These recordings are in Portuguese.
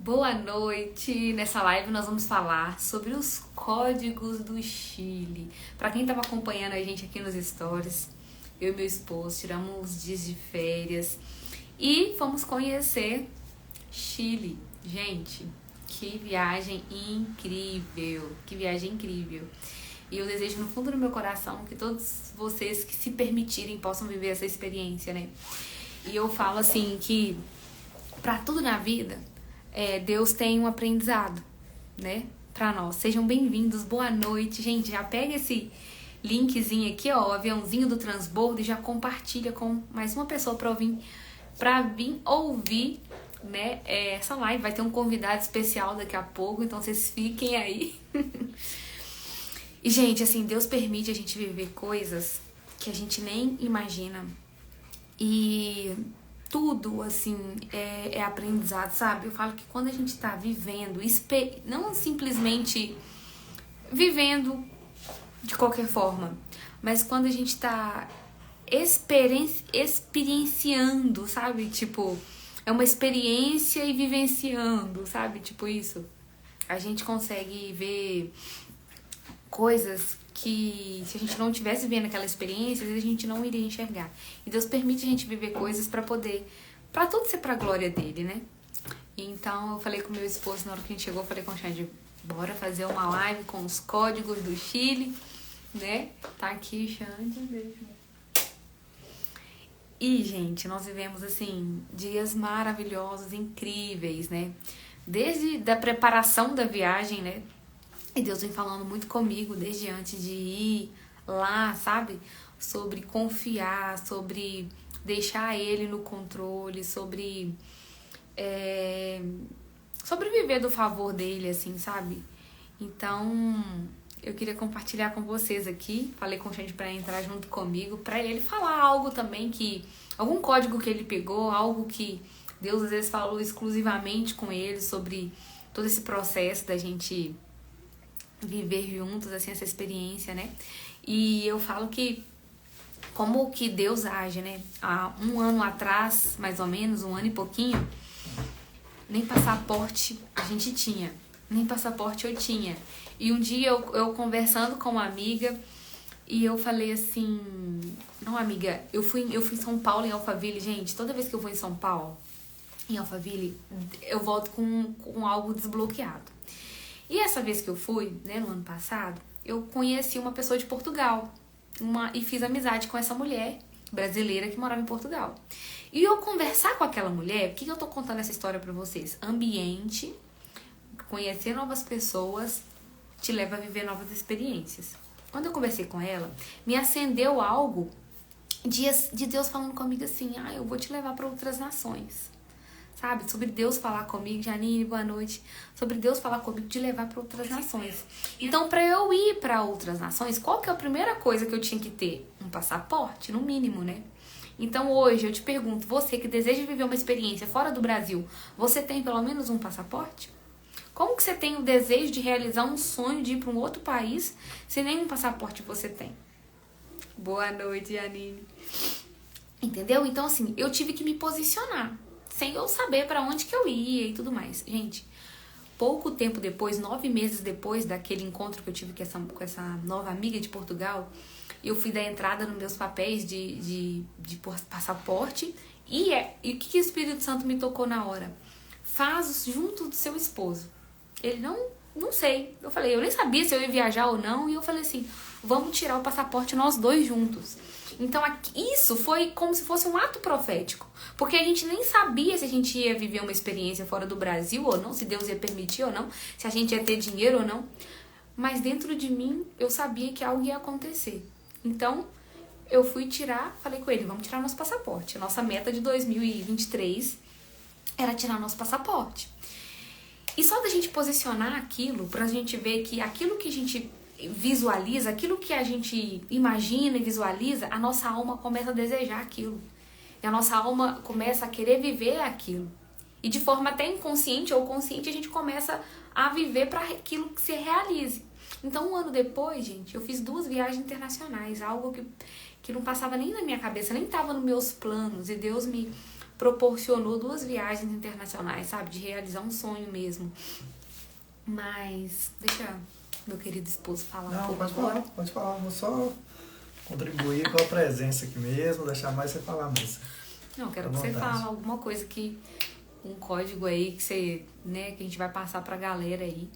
Boa noite! Nessa live nós vamos falar sobre os códigos do Chile. Para quem estava acompanhando a gente aqui nos stories, eu e meu esposo tiramos uns dias de férias e fomos conhecer Chile. Gente, que viagem incrível! Que viagem incrível! E eu desejo no fundo do meu coração que todos vocês que se permitirem possam viver essa experiência, né? E eu falo assim que para tudo na vida, Deus tem um aprendizado, né? Pra nós. Sejam bem-vindos, boa noite. Gente, já pega esse linkzinho aqui, ó, o aviãozinho do transbordo e já compartilha com mais uma pessoa pra vir ouvir, né, essa live. Vai ter um convidado especial daqui a pouco, então vocês fiquem aí. E, gente, assim, Deus permite a gente viver coisas que a gente nem imagina. E tudo, assim, é aprendizado, sabe? Eu falo que quando a gente tá vivendo, não simplesmente vivendo de qualquer forma, mas quando a gente tá experienciando, sabe? Tipo, é uma experiência e vivenciando, sabe? Tipo isso. A gente consegue ver coisas que se a gente não tivesse vivendo aquela experiência, às vezes a gente não iria enxergar. E Deus permite a gente viver coisas pra tudo ser pra glória dele, né? Então eu falei com meu esposo na hora que a gente chegou, eu falei com o Xande, bora fazer uma live com os códigos do Chile, né? Tá aqui, Xande, beijo. E, gente, nós vivemos, assim, dias maravilhosos, incríveis, né? Desde da preparação da viagem, né? E Deus vem falando muito comigo desde antes de ir lá, sabe? Sobre confiar, sobre deixar Ele no controle, sobre viver do favor dele, assim, sabe? Então, eu queria compartilhar com vocês aqui. Falei com o gente pra entrar junto comigo, pra ele falar algo também algum código que ele pegou, algo que Deus às vezes falou exclusivamente com ele sobre todo esse processo da gente viver juntos, assim, essa experiência, né? E eu falo que como que Deus age, né? Há um ano atrás, mais ou menos, um ano e pouquinho, nem passaporte a gente tinha. Nem passaporte eu tinha. E um dia eu conversando com uma amiga, e eu falei assim, não, amiga, eu fui em São Paulo, em Alphaville, gente, toda vez que eu vou em São Paulo, em Alphaville, eu volto com algo desbloqueado. E essa vez que eu fui, né, no ano passado, eu conheci uma pessoa de Portugal e fiz amizade com essa mulher brasileira que morava em Portugal. E eu conversar com aquela mulher, por que eu tô contando essa história pra vocês? Ambiente, conhecer novas pessoas, te leva a viver novas experiências. Quando eu conversei com ela, me acendeu algo de Deus falando comigo assim, eu vou te levar pra outras nações. Sabe? Sobre Deus falar comigo, Janine, boa noite. Sobre Deus falar comigo de levar para outras nações. Então, para eu ir para outras nações, qual que é a primeira coisa que eu tinha que ter? Um passaporte, no mínimo, né? Então, hoje, eu te pergunto, você que deseja viver uma experiência fora do Brasil, você tem pelo menos um passaporte? Como que você tem o desejo de realizar um sonho de ir para um outro país se nenhum passaporte você tem? Boa noite, Janine. Entendeu? Então, assim, eu tive que me posicionar sem eu saber pra onde que eu ia e tudo mais. Gente, pouco tempo depois, 9 meses depois daquele encontro que eu tive com essa nova amiga de Portugal, eu fui dar entrada nos meus papéis de passaporte e o que o Espírito Santo me tocou na hora? Faz junto do seu esposo. Ele não sei. Eu falei, eu nem sabia se eu ia viajar ou não, e eu falei assim, vamos tirar o passaporte nós dois juntos. Então, isso foi como se fosse um ato profético. Porque a gente nem sabia se a gente ia viver uma experiência fora do Brasil ou não, se Deus ia permitir ou não, se a gente ia ter dinheiro ou não. Mas dentro de mim, eu sabia que algo ia acontecer. Então, eu fui falei com ele, vamos tirar nosso passaporte. A nossa meta de 2023 era tirar nosso passaporte. E só da gente posicionar aquilo, pra gente ver que aquilo que a gente visualiza, aquilo que a gente imagina e visualiza, a nossa alma começa a desejar aquilo. E a nossa alma começa a querer viver aquilo. E de forma até inconsciente ou consciente, a gente começa a viver para aquilo que se realize. Então, um ano depois, gente, eu fiz 2 viagens internacionais, algo que não passava nem na minha cabeça, nem estava nos meus planos. E Deus me proporcionou 2 viagens internacionais, sabe? De realizar um sonho mesmo. Mas deixa meu querido esposo falar um pouco agora. Pode falar. Vou só contribuir com a presença aqui mesmo, deixar mais você falar mesmo. Não, quero que você fale alguma coisa que... Um código aí que você, né, que a gente vai passar pra galera aí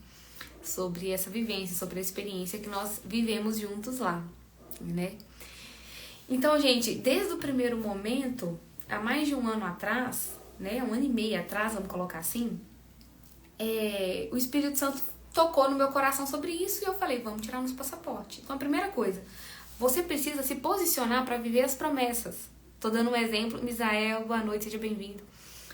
sobre essa vivência, sobre a experiência que nós vivemos juntos lá, né? Então, gente, desde o primeiro momento, há mais de 1 ano atrás, né, 1 ano e meio atrás, vamos colocar assim, o Espírito Santo tocou no meu coração sobre isso e eu falei, vamos tirar nosso passaporte. Então, a primeira coisa, você precisa se posicionar para viver as promessas. Tô dando um exemplo, Misael, boa noite, seja bem-vindo.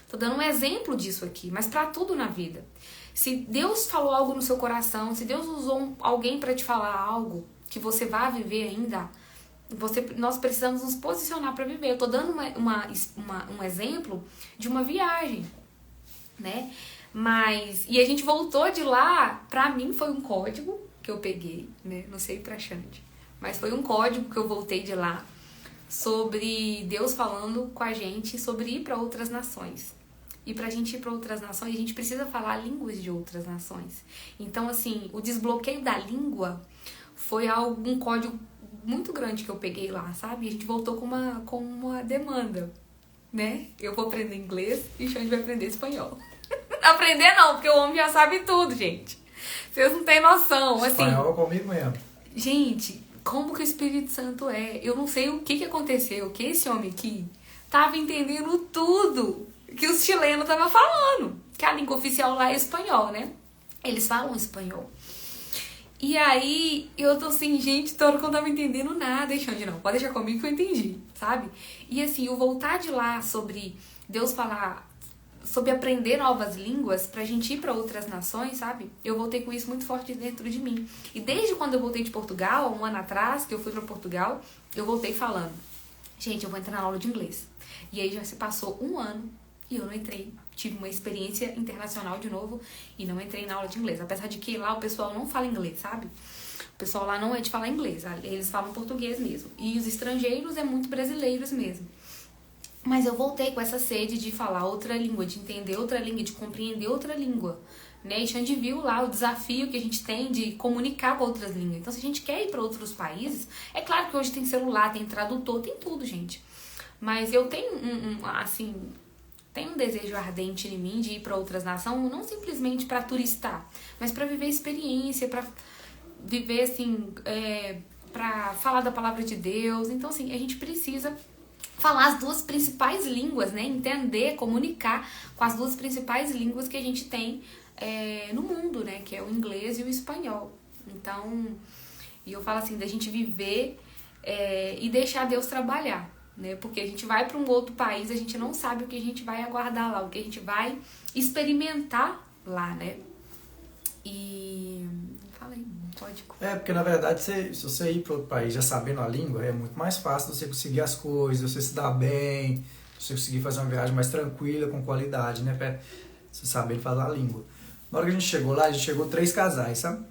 Tô dando um exemplo disso aqui, mas para tudo na vida. Se Deus falou algo no seu coração, se Deus usou alguém para te falar algo que você vai viver ainda, nós precisamos nos posicionar para viver. Eu tô dando um exemplo de uma viagem, né? E a gente voltou de lá, pra mim foi um código que eu peguei, né? Não sei pra Xande, mas foi um código que eu voltei de lá sobre Deus falando com a gente sobre ir para outras nações. E pra gente ir para outras nações, a gente precisa falar línguas de outras nações. Então, assim, o desbloqueio da língua foi um código muito grande que eu peguei lá, sabe? A gente voltou com uma demanda, né? Eu vou aprender inglês e o Xande vai aprender espanhol. Aprender não, porque o homem já sabe tudo, gente. Vocês não têm noção, assim. Espanhol comigo mesmo. Gente, como que o Espírito Santo é? Eu não sei o que aconteceu, que esse homem aqui tava entendendo tudo que os chilenos estavam falando. Que a língua oficial lá é espanhol, né? Eles falam espanhol. E aí, eu tô assim, gente, tô não tava entendendo nada, Xande, não. Pode deixar comigo que eu entendi, sabe? E assim, o voltar de lá sobre Deus falar, sobre aprender novas línguas pra gente ir pra outras nações, sabe? Eu voltei com isso muito forte dentro de mim. E desde quando eu voltei de Portugal, 1 ano atrás, que eu fui pra Portugal, eu voltei falando, gente, eu vou entrar na aula de inglês. E aí já se passou 1 ano e eu não entrei. Tive uma experiência internacional de novo e não entrei na aula de inglês. Apesar de que lá o pessoal não fala inglês, sabe? O pessoal lá não é de falar inglês, eles falam português mesmo. E os estrangeiros é muito brasileiros mesmo. Mas eu voltei com essa sede de falar outra língua, de entender outra língua, de compreender outra língua, né? E Xande viu lá o desafio que a gente tem de comunicar com outras línguas. Então, se a gente quer ir para outros países, é claro que hoje tem celular, tem tradutor, tem tudo, gente. Mas eu tenho tenho um desejo ardente em mim de ir para outras nações, não simplesmente para turistar, mas para viver experiência, para viver assim, para falar da palavra de Deus. Então, assim, a gente precisa falar as 2 principais línguas, né? Entender, comunicar com as 2 principais línguas que a gente tem no mundo, né? Que é o inglês e o espanhol. Então, e eu falo assim, da gente viver e deixar Deus trabalhar, né? Porque a gente vai para um outro país, a gente não sabe o que a gente vai aguardar lá, o que a gente vai experimentar lá, né? E falei, código. Porque na verdade, se você ir para outro país já sabendo a língua, é muito mais fácil você conseguir as coisas, você se dar bem, você conseguir fazer uma viagem mais tranquila, com qualidade, né? Você sabendo falar a língua. Na hora que a gente chegou lá, a gente chegou 3 casais, sabe?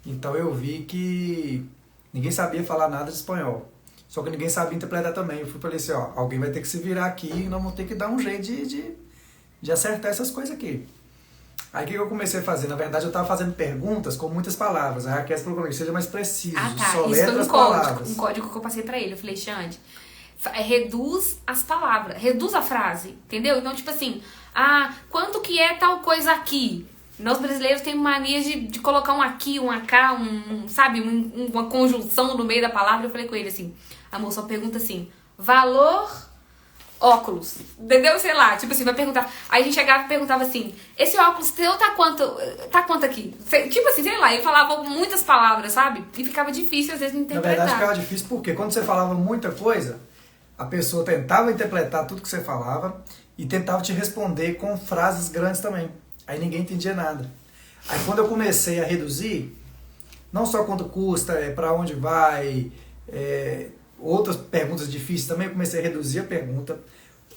Então eu vi que ninguém sabia falar nada de espanhol. Só que ninguém sabia interpretar também. Eu falei assim, alguém vai ter que se virar aqui e nós vamos ter que dar um jeito de acertar essas coisas aqui. Aí o que eu comecei a fazer? Na verdade, eu estava fazendo perguntas com muitas palavras. A Raquel falou comigo, seja mais preciso, só letra as palavras. Um código que eu passei pra ele. Eu falei, Xande, reduz as palavras, reduz a frase, entendeu? Então, tipo assim, quanto que é tal coisa aqui? Nós brasileiros temos mania de colocar um aqui, um acá, sabe, uma conjunção no meio da palavra. Eu falei com ele assim, amor, só pergunta assim, valor óculos, entendeu? Sei lá, tipo assim, vai perguntar. Aí a gente chegava e perguntava assim, esse óculos teu tá quanto aqui? Tipo assim, sei lá, ele falava muitas palavras, sabe? E ficava difícil às vezes de interpretar. Na verdade ficava difícil porque quando você falava muita coisa, a pessoa tentava interpretar tudo que você falava e tentava te responder com frases grandes também. Aí ninguém entendia nada. Aí quando eu comecei a reduzir, não só quanto custa, para onde vai, outras perguntas difíceis também, eu comecei a reduzir a pergunta.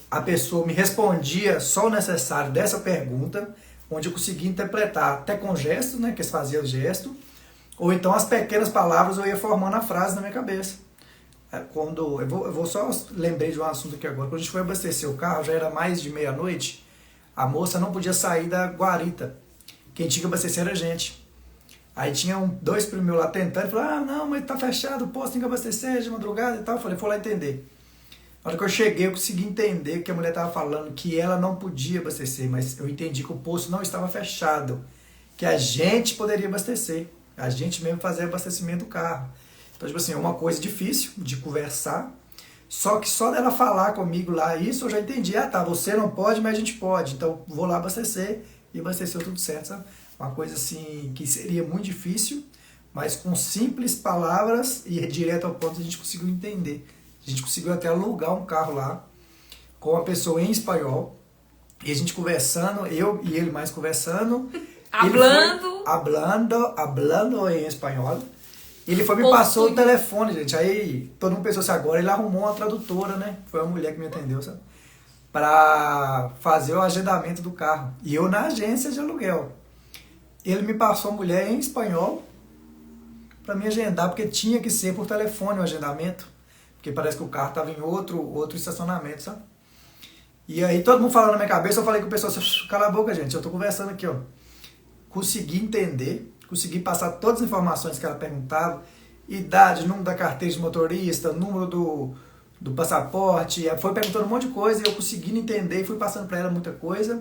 A pessoa me respondia só o necessário dessa pergunta, onde eu conseguia interpretar, até com gestos, né, que eles faziam o gesto, ou então as pequenas palavras eu ia formando a frase na minha cabeça. Quando, eu vou só lembrei de um assunto aqui agora. Quando a gente foi abastecer o carro, já era mais de meia-noite, a moça não podia sair da guarita. Quem tinha que abastecer era a gente. Aí tinha dois primos meus lá tentando, falaram, não, mas tá fechado, o posto tem que abastecer de madrugada e tal. Eu falei, vou lá entender. Na hora que eu cheguei, eu consegui entender que a mulher estava falando que ela não podia abastecer, mas eu entendi que o posto não estava fechado, que a gente poderia abastecer, a gente mesmo fazer abastecimento do carro. Então, tipo assim, é uma coisa difícil de conversar, só que só dela falar comigo lá, isso eu já entendi. Ah, tá, você não pode, mas a gente pode, então vou lá abastecer, e abasteceu tudo certo, sabe? Uma coisa assim que seria muito difícil, mas com simples palavras e direto ao ponto a gente conseguiu entender. A gente conseguiu até alugar um carro lá, com uma pessoa em espanhol, e a gente conversando, eu e ele mais conversando. Hablando em espanhol. Ele foi me passou o telefone, gente. Aí todo mundo pensou assim, agora ele arrumou uma tradutora, né? Foi uma mulher que me atendeu, sabe? Pra fazer o agendamento do carro. E eu na agência de aluguel. Ele me passou a mulher em espanhol pra me agendar, porque tinha que ser por telefone o agendamento. Porque parece que o carro estava em outro estacionamento, sabe? E aí todo mundo falando na minha cabeça, eu falei com o pessoal assim, cala a boca, gente, eu tô conversando aqui, ó. Consegui entender, consegui passar todas as informações que ela perguntava, idade, número da carteira de motorista, número do passaporte, foi perguntando um monte de coisa, e eu consegui entender, e fui passando para ela muita coisa,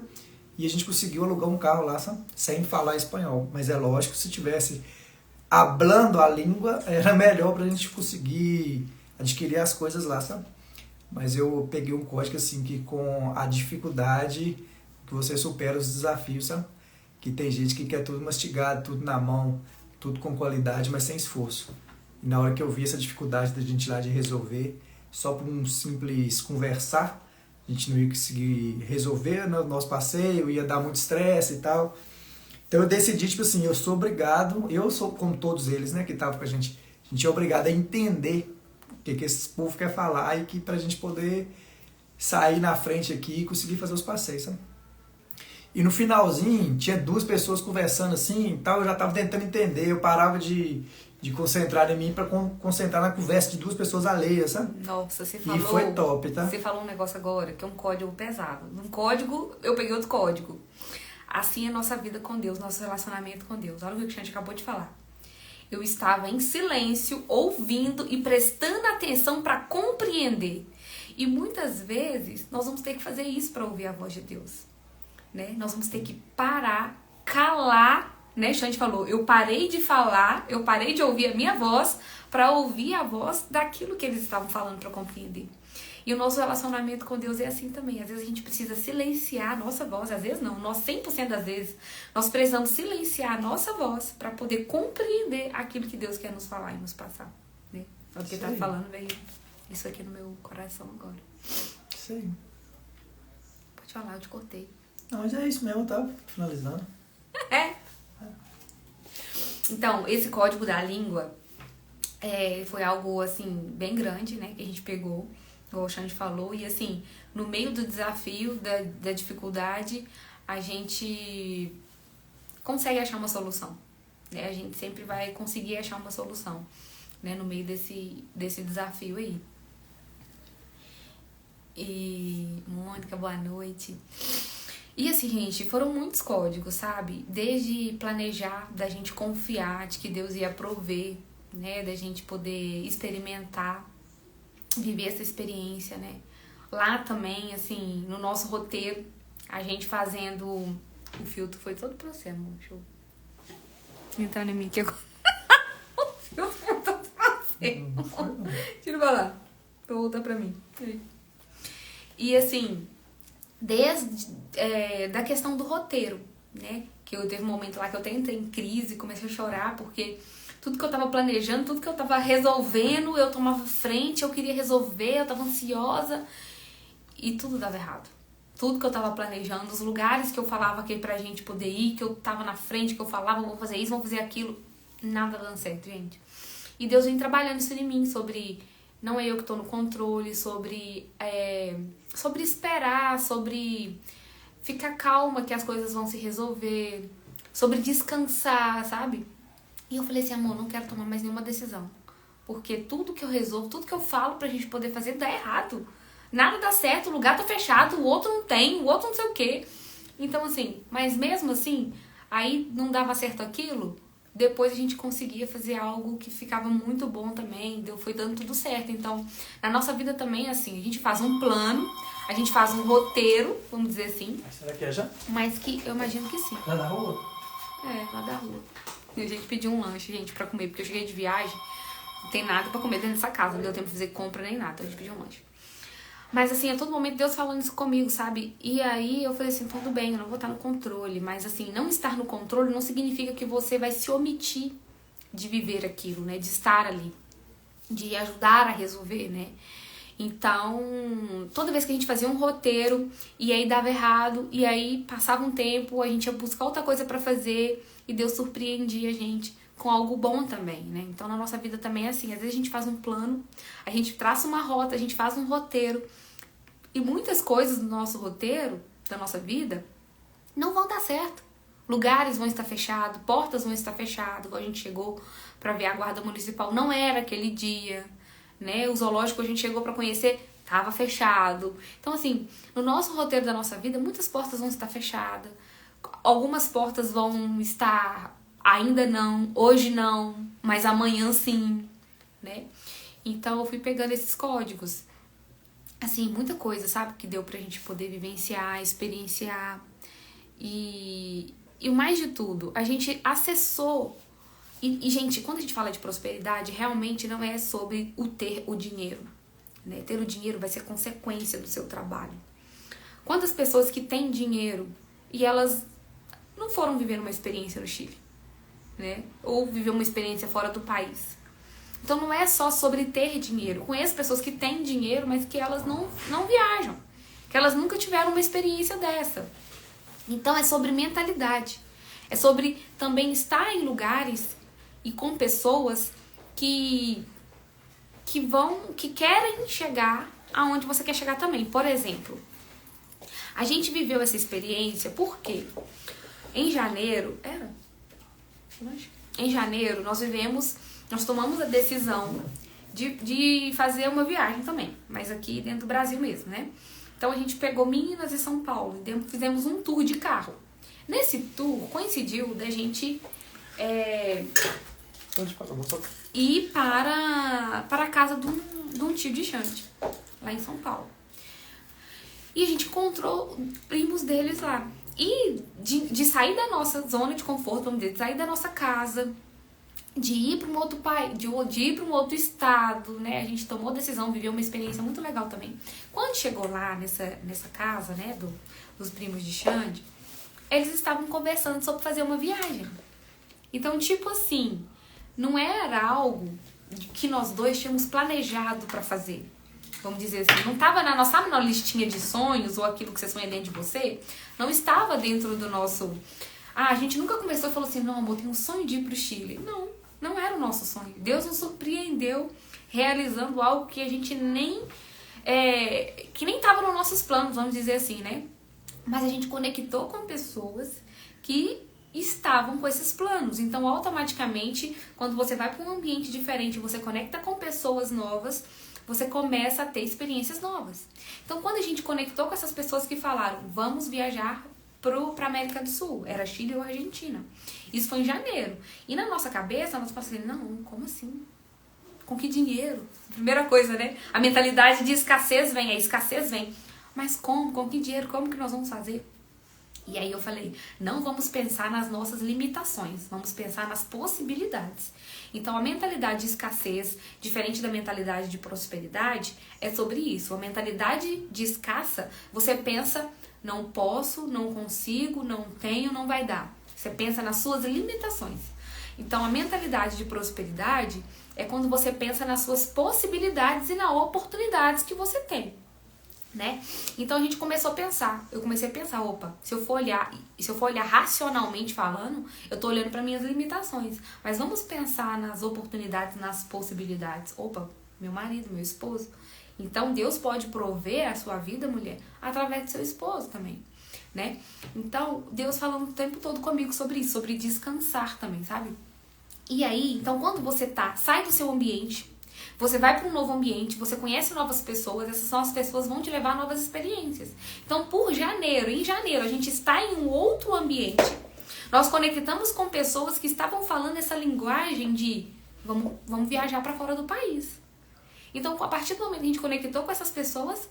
e a gente conseguiu alugar um carro lá, sabe? Sem falar espanhol. Mas é lógico, se tivesse hablando a língua, era melhor pra gente conseguir adquirir as coisas lá, sabe? Mas eu peguei um código assim que com a dificuldade que você supera os desafios, sabe? Que tem gente que quer tudo mastigado, tudo na mão, tudo com qualidade, mas sem esforço. E na hora que eu vi essa dificuldade da gente lá de resolver, só por um simples conversar, a gente não ia conseguir resolver no nosso passeio, ia dar muito estresse e tal. Então eu decidi, tipo assim, eu sou obrigado, eu sou como todos eles, né, que estavam com a gente é obrigado a entender o que esse povo quer falar e que pra gente poder sair na frente aqui e conseguir fazer os passeios, sabe? E no finalzinho, tinha duas pessoas conversando assim e tal, eu já tava tentando entender, eu parava de concentrar em mim pra concentrar na conversa de duas pessoas alheias, sabe? Nossa, você falou... E foi top, tá? Você falou um negócio agora, que é um código pesado. Um código, eu peguei outro código. Assim é a nossa vida com Deus, nosso relacionamento com Deus. Olha o que o Xande acabou de falar. Eu estava em silêncio, ouvindo e prestando atenção para compreender. E muitas vezes nós vamos ter que fazer isso para ouvir a voz de Deus, né? Nós vamos ter que parar, calar, né? Xande falou, eu parei de falar, eu parei de ouvir a minha voz para ouvir a voz daquilo que eles estavam falando para compreender. E o nosso relacionamento com Deus é assim também. Às vezes a gente precisa silenciar a nossa voz. Às vezes não. Nós 100% das vezes nós precisamos silenciar a nossa voz para poder compreender aquilo que Deus quer nos falar e nos passar. Né? Só que tá falando, veio isso aqui no meu coração agora. Sim. Pode falar, eu te cortei. Não, mas é isso mesmo, tá finalizando. Então, esse código da língua foi algo, assim, bem grande, né? Que a gente pegou. Igual o Xande falou, e assim, no meio do desafio, da dificuldade, a gente consegue achar uma solução, né? A gente sempre vai conseguir achar uma solução, né? No meio desse desafio aí. E, Mônica, boa noite. E assim, gente, foram muitos códigos, sabe? Desde planejar, da gente confiar de que Deus ia prover, né? Da gente poder experimentar, viver essa experiência, né? Lá também, assim, no nosso roteiro, a gente fazendo... O filtro foi todo pra você, amor. Deixa eu entrar em mim aqui agora. O filtro foi todo pra você. Tira pra lá. Vou voltar pra mim. E, assim, desde da questão do roteiro, né? Que eu teve um momento lá que eu até entrei em crise, comecei a chorar, porque... Tudo que eu tava planejando, tudo que eu tava resolvendo, eu tomava frente, eu queria resolver, eu tava ansiosa. E tudo dava errado. Tudo que eu tava planejando, os lugares que eu falava que pra gente poder ir, que eu tava na frente, que eu falava, vamos fazer isso, vamos fazer aquilo. Nada dando certo, gente. E Deus vem trabalhando isso em mim, sobre... Não é eu que tô no controle, sobre esperar, sobre ficar calma que as coisas vão se resolver, sobre descansar, sabe? E eu falei assim, amor, não quero tomar mais nenhuma decisão. Porque tudo que eu resolvo, tudo que eu falo pra gente poder fazer dá errado. Nada dá certo, o lugar tá fechado, o outro não tem, o outro não sei o quê. Então, assim, mas mesmo assim, aí não dava certo aquilo, depois a gente conseguia fazer algo que ficava muito bom também, foi dando tudo certo. Então, na nossa vida também, assim, a gente faz um plano, a gente faz um roteiro, vamos dizer assim. Mas será que é já? Mas que eu imagino que sim. Lá na rua? É, lá da rua. E a gente pediu um lanche, gente, pra comer, porque eu cheguei de viagem, não tem nada pra comer dentro dessa casa, não deu tempo de fazer compra nem nada, então a gente pediu um lanche. Mas assim, a todo momento Deus falando isso comigo, sabe? E aí eu falei assim, tudo bem, eu não vou estar no controle. Mas assim, não estar no controle não significa que você vai se omitir de viver aquilo, né? De estar ali, de ajudar a resolver, né? Então, toda vez que a gente fazia um roteiro e aí dava errado, e aí passava um tempo, a gente ia buscar outra coisa pra fazer e Deus surpreendia a gente com algo bom também, né? Então, na nossa vida também é assim. Às vezes a gente faz um plano, a gente traça uma rota, a gente faz um roteiro. E muitas coisas do nosso roteiro, da nossa vida, não vão dar certo. Lugares vão estar fechados, portas vão estar fechadas. Igual a gente chegou para ver a guarda municipal, não era aquele dia, né? O zoológico a gente chegou para conhecer, estava fechado. Então, assim, no nosso roteiro da nossa vida, muitas portas vão estar fechadas. Algumas portas vão estar ainda não, hoje não, mas amanhã sim, né? Então, eu fui pegando esses códigos. Assim, muita coisa, sabe? Que deu pra gente poder vivenciar, experienciar. E o mais de tudo, a gente acessou. Gente, quando a gente fala de prosperidade, realmente não é sobre o ter o dinheiro, né? Ter o dinheiro vai ser consequência do seu trabalho. Quantas pessoas que têm dinheiro e elas não foram viver uma experiência no Chile, né? Ou viver uma experiência fora do país. Então não é só sobre ter dinheiro. Eu conheço pessoas que têm dinheiro, mas que elas não viajam. Que elas nunca tiveram uma experiência dessa. Então é sobre mentalidade. É sobre também estar em lugares e com pessoas que querem chegar aonde você quer chegar também. Por exemplo, a gente viveu essa experiência porque em janeiro... Em janeiro nós tomamos a decisão de fazer uma viagem também, mas aqui dentro do Brasil mesmo, né? Então a gente pegou Minas e São Paulo, fizemos um tour de carro. Nesse tour coincidiu da gente ir para a casa de um tio de Xande, lá em São Paulo. E a gente encontrou primos deles lá. E de sair da nossa zona de conforto, vamos dizer, de sair da nossa casa, de ir para um outro país, de ir para um outro estado, né? A gente tomou decisão, viveu uma experiência muito legal também. Quando chegou lá nessa casa, né, dos primos de Xande, eles estavam conversando sobre fazer uma viagem. Então, tipo assim, não era algo que nós dois tínhamos planejado para fazer. Vamos dizer assim, não estava na nossa listinha de sonhos ou aquilo que você sonha dentro de você, não estava dentro do nosso... a gente nunca conversou e falou assim, não, amor, tenho um sonho de ir pro Chile. Não era o nosso sonho. Deus nos surpreendeu realizando algo que a gente que nem estava nos nossos planos, vamos dizer assim, né? Mas a gente conectou com pessoas que estavam com esses planos. Então, automaticamente, quando você vai para um ambiente diferente, você conecta com pessoas novas, você começa a ter experiências novas. Então, quando a gente conectou com essas pessoas que falaram, vamos viajar para América do Sul, era Chile ou Argentina. Isso foi em janeiro. E na nossa cabeça, nós falamos assim, não, como assim? Com que dinheiro? Primeira coisa, né? A mentalidade de escassez vem, a escassez vem. Mas como? Com que dinheiro? Como que nós vamos fazer? E aí eu falei, não vamos pensar nas nossas limitações, vamos pensar nas possibilidades. Então a mentalidade de escassez, diferente da mentalidade de prosperidade, é sobre isso. A mentalidade de escassa, você pensa, não posso, não consigo, não tenho, não vai dar. Você pensa nas suas limitações. Então a mentalidade de prosperidade é quando você pensa nas suas possibilidades e nas oportunidades que você tem. Né? Então a gente começou a pensar, eu comecei a pensar, opa, se eu for olhar racionalmente falando, eu tô olhando para minhas limitações, mas vamos pensar nas oportunidades, nas possibilidades. Opa, meu marido, meu esposo. Então Deus pode prover a sua vida, mulher, através do seu esposo também, né? Então Deus falando o tempo todo comigo sobre isso, sobre descansar também, sabe? E aí, então quando você sai do seu ambiente, Você vai para um novo ambiente, você conhece novas pessoas, essas novas pessoas vão te levar a novas experiências. Então, em janeiro, a gente está em um outro ambiente. Nós conectamos com pessoas que estavam falando essa linguagem de vamos viajar para fora do país. Então, a partir do momento que a gente conectou com essas pessoas,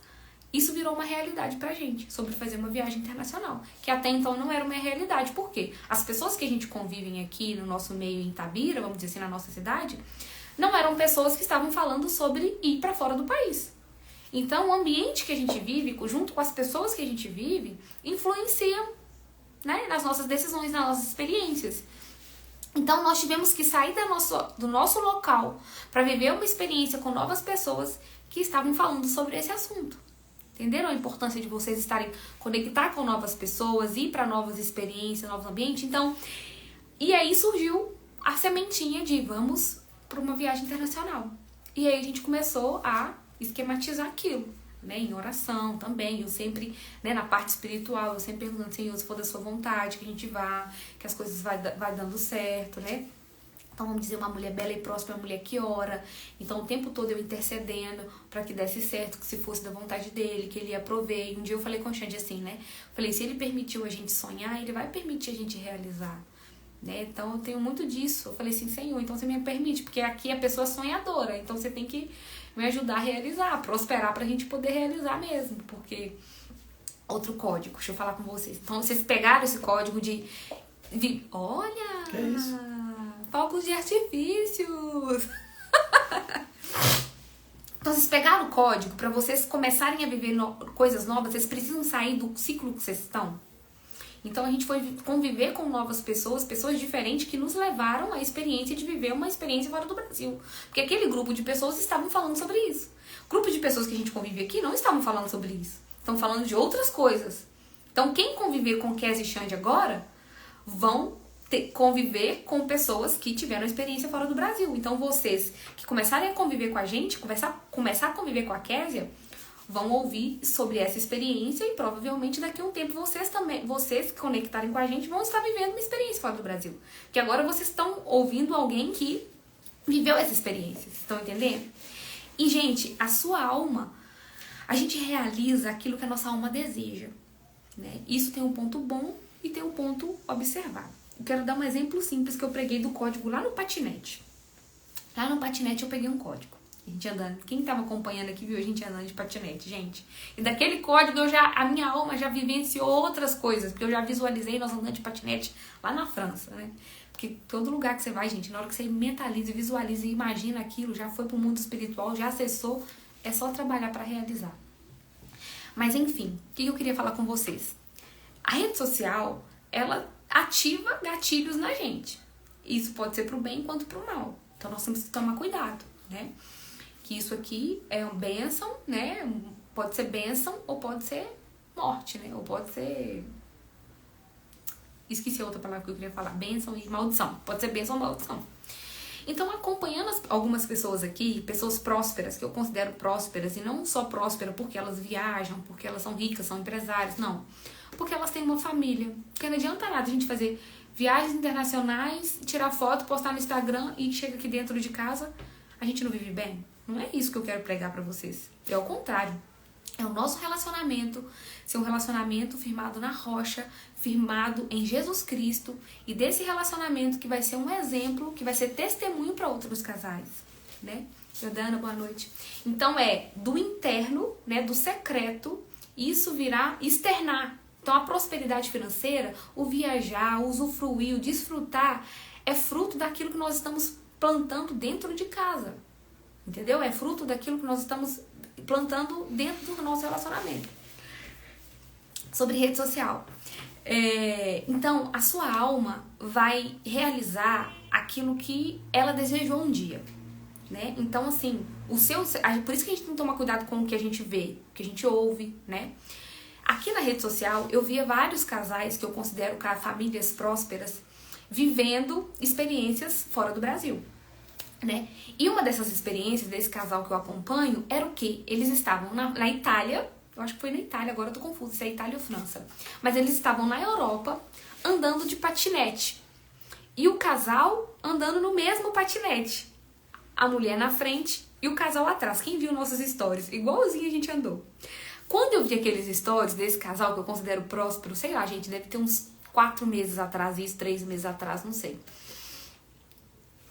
isso virou uma realidade pra gente, sobre fazer uma viagem internacional, que até então não era uma realidade. Por quê? As pessoas que a gente convive aqui no nosso meio em Itabira, vamos dizer assim, na nossa cidade, não eram pessoas que estavam falando sobre ir para fora do país. Então, o ambiente que a gente vive, junto com as pessoas que a gente vive, influenciam, né, nas nossas decisões, nas nossas experiências. Então, nós tivemos que sair do nosso local para viver uma experiência com novas pessoas que estavam falando sobre esse assunto. Entenderam a importância de vocês estarem conectar com novas pessoas, ir para novas experiências, novos ambientes? Então, e aí surgiu a sementinha de vamos para uma viagem internacional. E aí a gente começou a esquematizar aquilo, né, em oração também. Eu sempre, né, na parte espiritual, eu sempre perguntando, Senhor, se for da sua vontade, que a gente vá, que as coisas vai dando certo, né? Então, vamos dizer, uma mulher bela e próspera é uma mulher que ora. Então, o tempo todo eu intercedendo para que desse certo, que se fosse da vontade dele, que ele ia prover. E um dia eu falei com o Xande assim, né? Falei, se ele permitiu a gente sonhar, ele vai permitir a gente realizar. Né? Então, eu tenho muito disso. Eu falei assim, Senhor, então você me permite, porque aqui a pessoa é sonhadora. Então, você tem que me ajudar a realizar, a prosperar pra gente poder realizar mesmo. Porque, outro código, deixa eu falar com vocês. Então, vocês pegaram esse código de olha! Que é isso? Fogos de artifícios! Então, vocês pegaram o código para vocês começarem a viver coisas novas, vocês precisam sair do ciclo que vocês estão. Então, a gente foi conviver com novas pessoas, pessoas diferentes que nos levaram à experiência de viver uma experiência fora do Brasil. Porque aquele grupo de pessoas estavam falando sobre isso. O grupo de pessoas que a gente convive aqui não estavam falando sobre isso. Estão falando de outras coisas. Então, quem conviver com Kes e Xande agora, vão conviver com pessoas que tiveram experiência fora do Brasil. Então, vocês que começarem a conviver com a gente, começar a conviver com a Késia, vão ouvir sobre essa experiência e provavelmente daqui a um tempo vocês que conectarem com a gente vão estar vivendo uma experiência fora do Brasil. Porque agora vocês estão ouvindo alguém que viveu essa experiência. Vocês estão entendendo? E, gente, a sua alma, a gente realiza aquilo que a nossa alma deseja. Né? Isso tem um ponto bom e tem um ponto observado. Eu quero dar um exemplo simples que eu preguei do código lá no patinete. Lá no patinete eu peguei um código. A gente andando. Quem estava acompanhando aqui viu a gente andando de patinete, gente. E daquele código a minha alma já vivenciou outras coisas. Porque eu já visualizei nós andando de patinete lá na França, né? Porque todo lugar que você vai, gente, na hora que você mentaliza, visualiza e imagina aquilo, já foi pro mundo espiritual, já acessou, é só trabalhar para realizar. Mas enfim, o que eu queria falar com vocês? A rede social, ela ativa gatilhos na gente. Isso pode ser pro bem quanto pro mal. Então nós temos que tomar cuidado, né? Que isso aqui é uma bênção, né? Pode ser bênção ou pode ser morte, né? Ou pode ser... Esqueci a outra palavra que eu queria falar. Bênção e maldição. Pode ser bênção ou maldição. Então, acompanhando algumas pessoas aqui, pessoas prósperas, que eu considero prósperas, e não só prósperas porque elas viajam, porque elas são ricas, são empresárias, não. Porque elas têm uma família. Porque não adianta nada a gente fazer viagens internacionais, tirar foto, postar no Instagram e chega aqui dentro de casa, a gente não vive bem. Não é isso que eu quero pregar pra vocês. É o contrário. É o nosso relacionamento ser um relacionamento firmado na rocha, firmado em Jesus Cristo, e desse relacionamento que vai ser um exemplo, que vai ser testemunho para outros casais, né? Jordana, boa noite. Então é do interno, né, do secreto, isso virá externar. Então a prosperidade financeira, o viajar, o usufruir, o desfrutar, é fruto daquilo que nós estamos plantando dentro de casa. Entendeu? É fruto daquilo que nós estamos plantando dentro do nosso relacionamento. Sobre rede social. Então, a sua alma vai realizar aquilo que ela desejou um dia. Né? Então, assim, por isso que a gente tem que tomar cuidado com o que a gente vê, o que a gente ouve, né? Aqui na rede social, eu via vários casais que eu considero famílias prósperas vivendo experiências fora do Brasil. Né? E uma dessas experiências, desse casal que eu acompanho, era o quê? Eles estavam na Itália, eu acho que foi na Itália, agora eu tô confusa se é Itália ou França, mas eles estavam na Europa andando de patinete. E o casal andando no mesmo patinete. A mulher na frente e o casal atrás. Quem viu nossos stories? Igualzinho a gente andou. Quando eu vi aqueles stories desse casal que eu considero próspero, sei lá, gente, deve ter uns 4 meses atrás, isso, 3 meses atrás, não sei.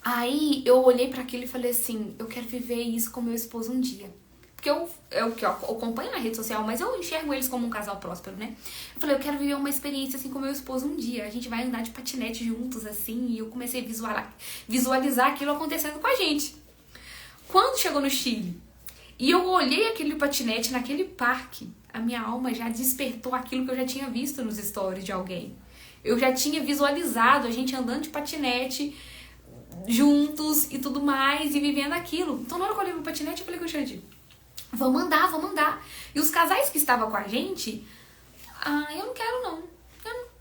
Aí eu olhei pra aquilo e falei assim, eu quero viver isso com meu esposo um dia. Porque eu acompanho na rede social, mas eu enxergo eles como um casal próspero, né? Eu falei, eu quero viver uma experiência assim com meu esposo um dia. A gente vai andar de patinete juntos, assim, e eu comecei a visualizar aquilo acontecendo com a gente. Quando chegou no Chile, e eu olhei aquele patinete naquele parque, a minha alma já despertou aquilo que eu já tinha visto nos stories de alguém. Eu já tinha visualizado a gente andando de patinete juntos e tudo mais, e vivendo aquilo. Então na hora que eu olhei pro patinete, eu falei com o Xande, vamos andar. E os casais que estavam com a gente, eu não quero não.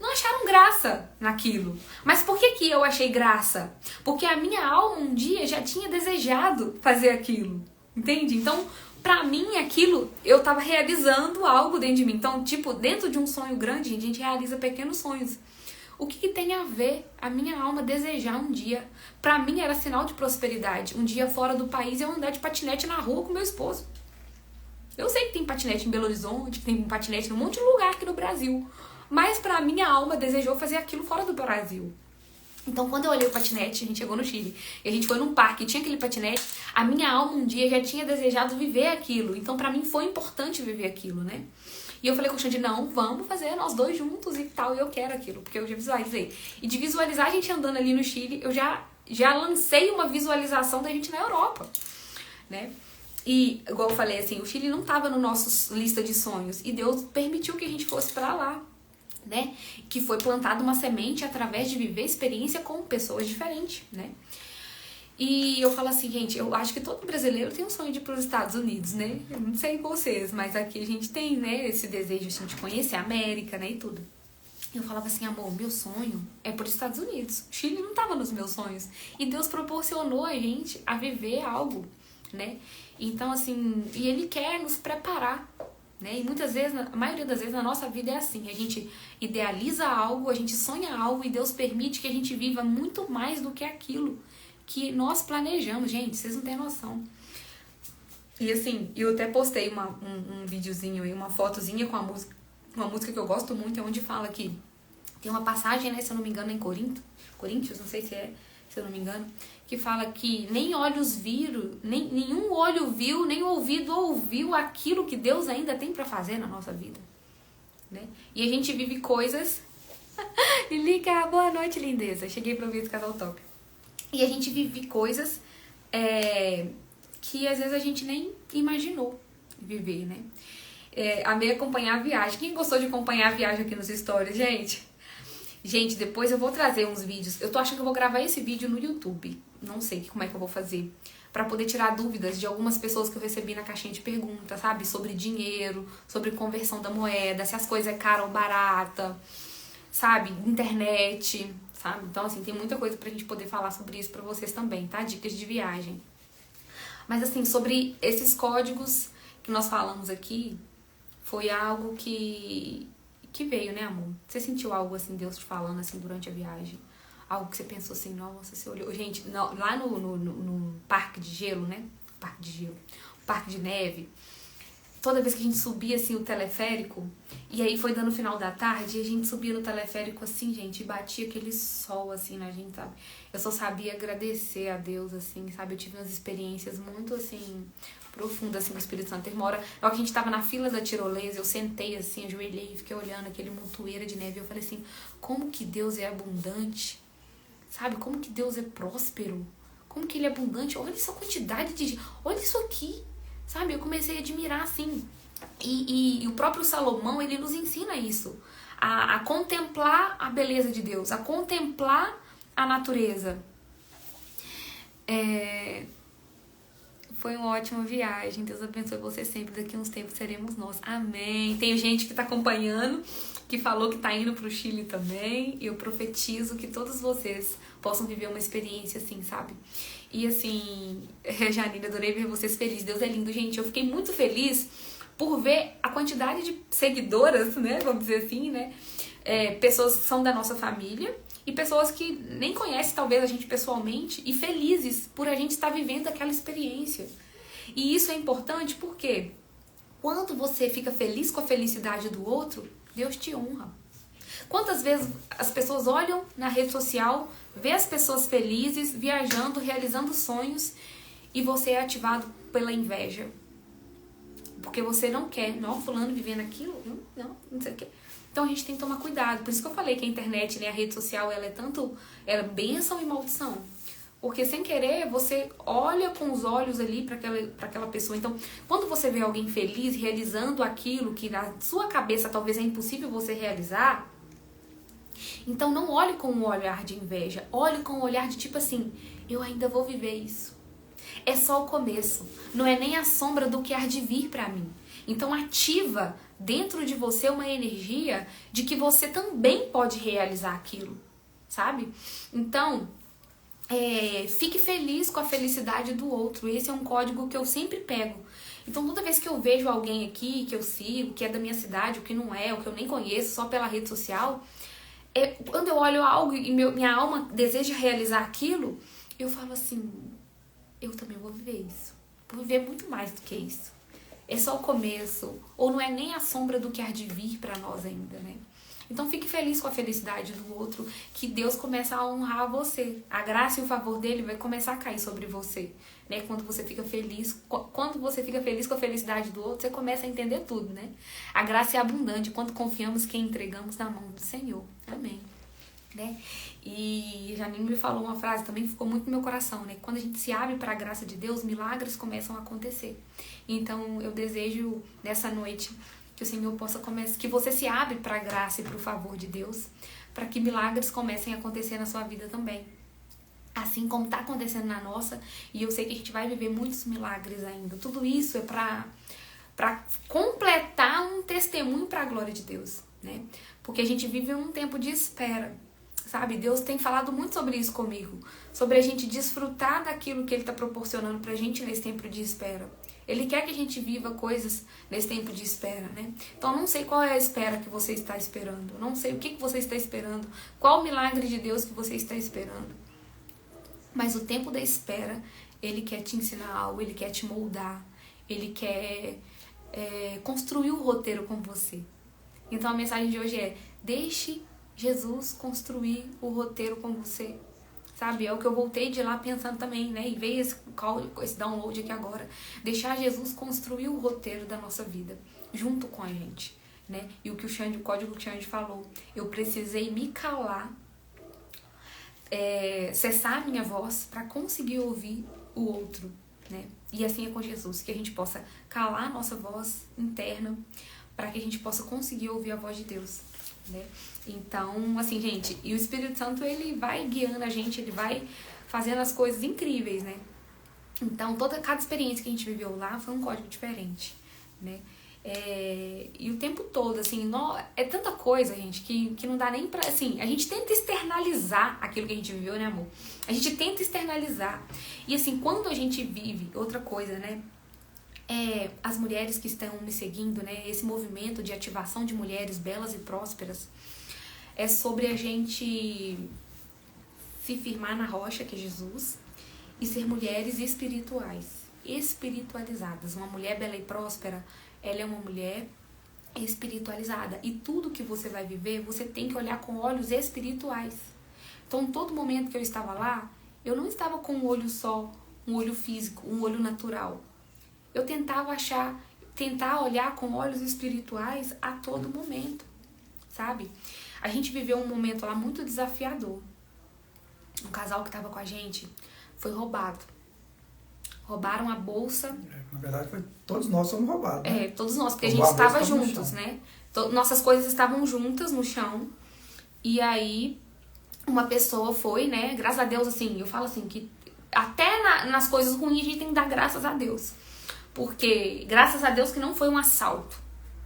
Não acharam graça naquilo. Mas por que eu achei graça? Porque a minha alma um dia já tinha desejado fazer aquilo. Entende? Então, pra mim, aquilo, eu tava realizando algo dentro de mim. Então, tipo, dentro de um sonho grande, a gente realiza pequenos sonhos. O que tem a ver a minha alma desejar um dia? Pra mim era sinal de prosperidade. Um dia fora do país eu andar de patinete na rua com meu esposo. Eu sei que tem patinete em Belo Horizonte, que tem patinete em um monte de lugar aqui no Brasil. Mas pra minha alma desejou fazer aquilo fora do Brasil. Então quando eu olhei o patinete, a gente chegou no Chile, e a gente foi num parque e tinha aquele patinete, a minha alma um dia já tinha desejado viver aquilo. Então pra mim foi importante viver aquilo, né? E eu falei com o Xande, não, vamos fazer nós dois juntos e tal, e eu quero aquilo, porque eu já visualizei. E de visualizar a gente andando ali no Chile, eu já lancei uma visualização da gente na Europa, né? E, igual eu falei, assim, o Chile não estava no nosso lista de sonhos, e Deus permitiu que a gente fosse pra lá, né? Que foi plantada uma semente através de viver experiência com pessoas diferentes, né? E eu falo assim, gente, eu acho que todo brasileiro tem um sonho de ir para os Estados Unidos, né? Eu não sei vocês, mas aqui a gente tem, né, esse desejo assim, de conhecer a América, né, e tudo. Eu falava assim, amor, meu sonho é para os Estados Unidos. O Chile não estava nos meus sonhos. E Deus proporcionou a gente a viver algo, né? Então, assim, e Ele quer nos preparar, né? E muitas vezes, a maioria das vezes na nossa vida é assim. A gente idealiza algo, a gente sonha algo e Deus permite que a gente viva muito mais do que aquilo que nós planejamos. Gente, vocês não têm noção. E assim, eu até postei um videozinho aí, uma fotozinha com uma música que eu gosto muito, é onde fala que tem uma passagem, né, se eu não me engano, em Coríntios, não sei se eu não me engano, que fala que nem olhos viram, nenhum olho viu, nem ouvido ouviu aquilo que Deus ainda tem pra fazer na nossa vida, né? E a gente vive coisas... E liga, boa noite, lindeza. Cheguei pra ouvir esse casal top. E a gente vive coisas que às vezes a gente nem imaginou viver, né? Amei acompanhar a viagem. Quem gostou de acompanhar a viagem aqui nos stories, gente? Gente, depois eu vou trazer uns vídeos. Eu tô achando que eu vou gravar esse vídeo no YouTube. Não sei como é que eu vou fazer. Pra poder tirar dúvidas de algumas pessoas que eu recebi na caixinha de perguntas, sabe? Sobre dinheiro, sobre conversão da moeda, se as coisas é cara ou barata, sabe? Internet, sabe? Então, assim, tem muita coisa pra gente poder falar sobre isso pra vocês também, tá? Dicas de viagem. Mas, assim, sobre esses códigos que nós falamos aqui, foi algo que veio, né, amor? Você sentiu algo, assim, Deus te falando, assim, durante a viagem? Algo que você pensou assim, nossa, você olhou... Gente, lá no parque de gelo, né? Parque de neve, toda vez que a gente subia, assim, o teleférico, e aí foi dando final da tarde, e a gente subia no teleférico, assim, gente, e batia aquele sol, assim, na gente, sabe? Eu só sabia agradecer a Deus, assim, sabe? Eu tive umas experiências muito, assim, profundas, assim, com o Espírito Santo. Teve uma hora, na hora que a gente tava na fila da tirolesa, eu sentei, assim, ajoelhei e fiquei olhando aquele montoeira de neve, e eu falei assim, como que Deus é abundante, sabe? Como que Deus é próspero, como que Ele é abundante, olha essa quantidade de... Olha isso aqui, sabe? Eu comecei a admirar, assim. E o próprio Salomão, ele nos ensina isso. A contemplar a beleza de Deus. A contemplar a natureza. Foi uma ótima viagem. Deus abençoe você sempre. Daqui a uns tempos seremos nós. Amém. Tem gente que tá acompanhando, que falou que tá indo pro Chile também. E eu profetizo que todos vocês possam viver uma experiência assim, sabe? E assim, Janine, adorei ver vocês felizes. Deus é lindo, gente. Eu fiquei muito feliz por ver a quantidade de seguidoras, né? Vamos dizer assim, né? Pessoas que são da nossa família e pessoas que nem conhecem, talvez, a gente pessoalmente, e felizes por a gente estar vivendo aquela experiência. E isso é importante porque quando você fica feliz com a felicidade do outro, Deus te honra. Quantas vezes as pessoas olham na rede social, vê as pessoas felizes, viajando, realizando sonhos, e você é ativado pela inveja. Porque você não quer, não, fulano vivendo aquilo, não sei o quê. Então a gente tem que tomar cuidado. Por isso que eu falei que a internet, né, a rede social, ela é bênção e maldição. Porque sem querer, você olha com os olhos ali para aquela pessoa. Então, quando você vê alguém feliz, realizando aquilo que na sua cabeça talvez é impossível você realizar, então não olhe com um olhar de inveja. Olhe com um olhar de tipo assim, eu ainda vou viver isso. É só o começo. Não é nem a sombra do que há de vir para mim. Então ativa dentro de você uma energia de que você também pode realizar aquilo, sabe? Então, fique feliz com a felicidade do outro. Esse é um código que eu sempre pego. Então, toda vez que eu vejo alguém aqui, que eu sigo, que é da minha cidade, o que não é, o que eu nem conheço, só pela rede social, quando eu olho algo e minha alma deseja realizar aquilo, eu falo assim, eu também vou viver isso. Vou viver muito mais do que isso. É só o começo, ou não é nem a sombra do que há de vir para nós ainda, né? Então fique feliz com a felicidade do outro, que Deus começa a honrar você. A graça e o favor dele vai começar a cair sobre você, né? Quando você fica feliz com a felicidade do outro, você começa a entender tudo, né? A graça é abundante quando confiamos que entregamos na mão do Senhor. Amém. Né? E Janine me falou uma frase também que ficou muito no meu coração, né? Quando a gente se abre para a graça de Deus, milagres começam a acontecer. Então eu desejo nessa noite que o Senhor possa começar, que você se abre para a graça e para o favor de Deus, para que milagres comecem a acontecer na sua vida também. Assim como está acontecendo na nossa, e eu sei que a gente vai viver muitos milagres ainda. Tudo isso é para completar um testemunho para a glória de Deus, né? Porque a gente vive um tempo de espera, sabe? Deus tem falado muito sobre isso comigo, sobre a gente desfrutar daquilo que Ele está proporcionando pra gente nesse tempo de espera. Ele quer que a gente viva coisas nesse tempo de espera, né? Então eu não sei qual é a espera que você está esperando, eu não sei o que você está esperando, qual o milagre de Deus que você está esperando. Mas o tempo da espera, Ele quer te ensinar algo, Ele quer te moldar, Ele quer construir o roteiro com você. Então a mensagem de hoje é: deixe Jesus construir o roteiro com você, sabe? É o que eu voltei de lá pensando também, né? E veio esse download aqui agora. Deixar Jesus construir o roteiro da nossa vida, junto com a gente, né? E o código que o Xande falou, eu precisei me calar, cessar a minha voz para conseguir ouvir o outro, né? E assim é com Jesus, que a gente possa calar a nossa voz interna para que a gente possa conseguir ouvir a voz de Deus, né? Então, assim, gente, e o Espírito Santo, ele vai guiando a gente, ele vai fazendo as coisas incríveis, né? Então, cada experiência que a gente viveu lá foi um código diferente, né? E o tempo todo, assim, é tanta coisa, gente, que não dá nem pra, assim, a gente tenta externalizar aquilo que a gente viveu, né, amor? A gente tenta externalizar. E, assim, quando a gente vive outra coisa, né? As mulheres que estão me seguindo, né? Esse movimento de ativação de mulheres belas e prósperas é sobre a gente se firmar na rocha, que é Jesus, e ser mulheres espiritualizadas. Uma mulher bela e próspera, ela é uma mulher espiritualizada. E tudo que você vai viver, você tem que olhar com olhos espirituais. Então, todo momento que eu estava lá, eu não estava com um olho só, um olho físico, um olho natural. Eu tentar olhar com olhos espirituais a todo momento, sabe? A gente viveu um momento lá muito desafiador. Um casal que estava com a gente foi roubado. Roubaram a bolsa. Na verdade, todos nós fomos roubados, né? Todos nós, porque a gente estava juntos, né? Nossas coisas estavam juntas no chão. E aí, uma pessoa foi, né? Graças a Deus, assim, eu falo assim, que até nas coisas ruins a gente tem que dar graças a Deus. Porque, graças a Deus que não foi um assalto,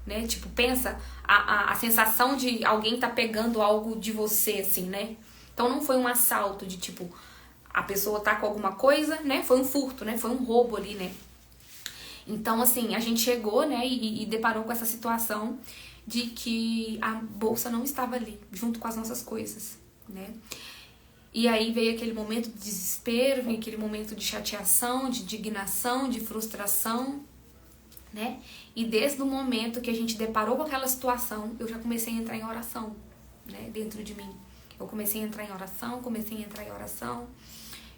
né? Tipo, pensa a sensação de alguém tá pegando algo de você, assim, né? Então não foi um assalto de, tipo, a pessoa tá com alguma coisa, né? Foi um furto, né? Foi um roubo ali, né? Então, assim, a gente chegou, né? E deparou com essa situação de que a bolsa não estava ali, junto com as nossas coisas, né? E aí veio aquele momento de desespero, veio aquele momento de chateação, de indignação, de frustração, né? E desde o momento que a gente deparou com aquela situação, eu já comecei a entrar em oração, né? Dentro de mim. Eu comecei a entrar em oração,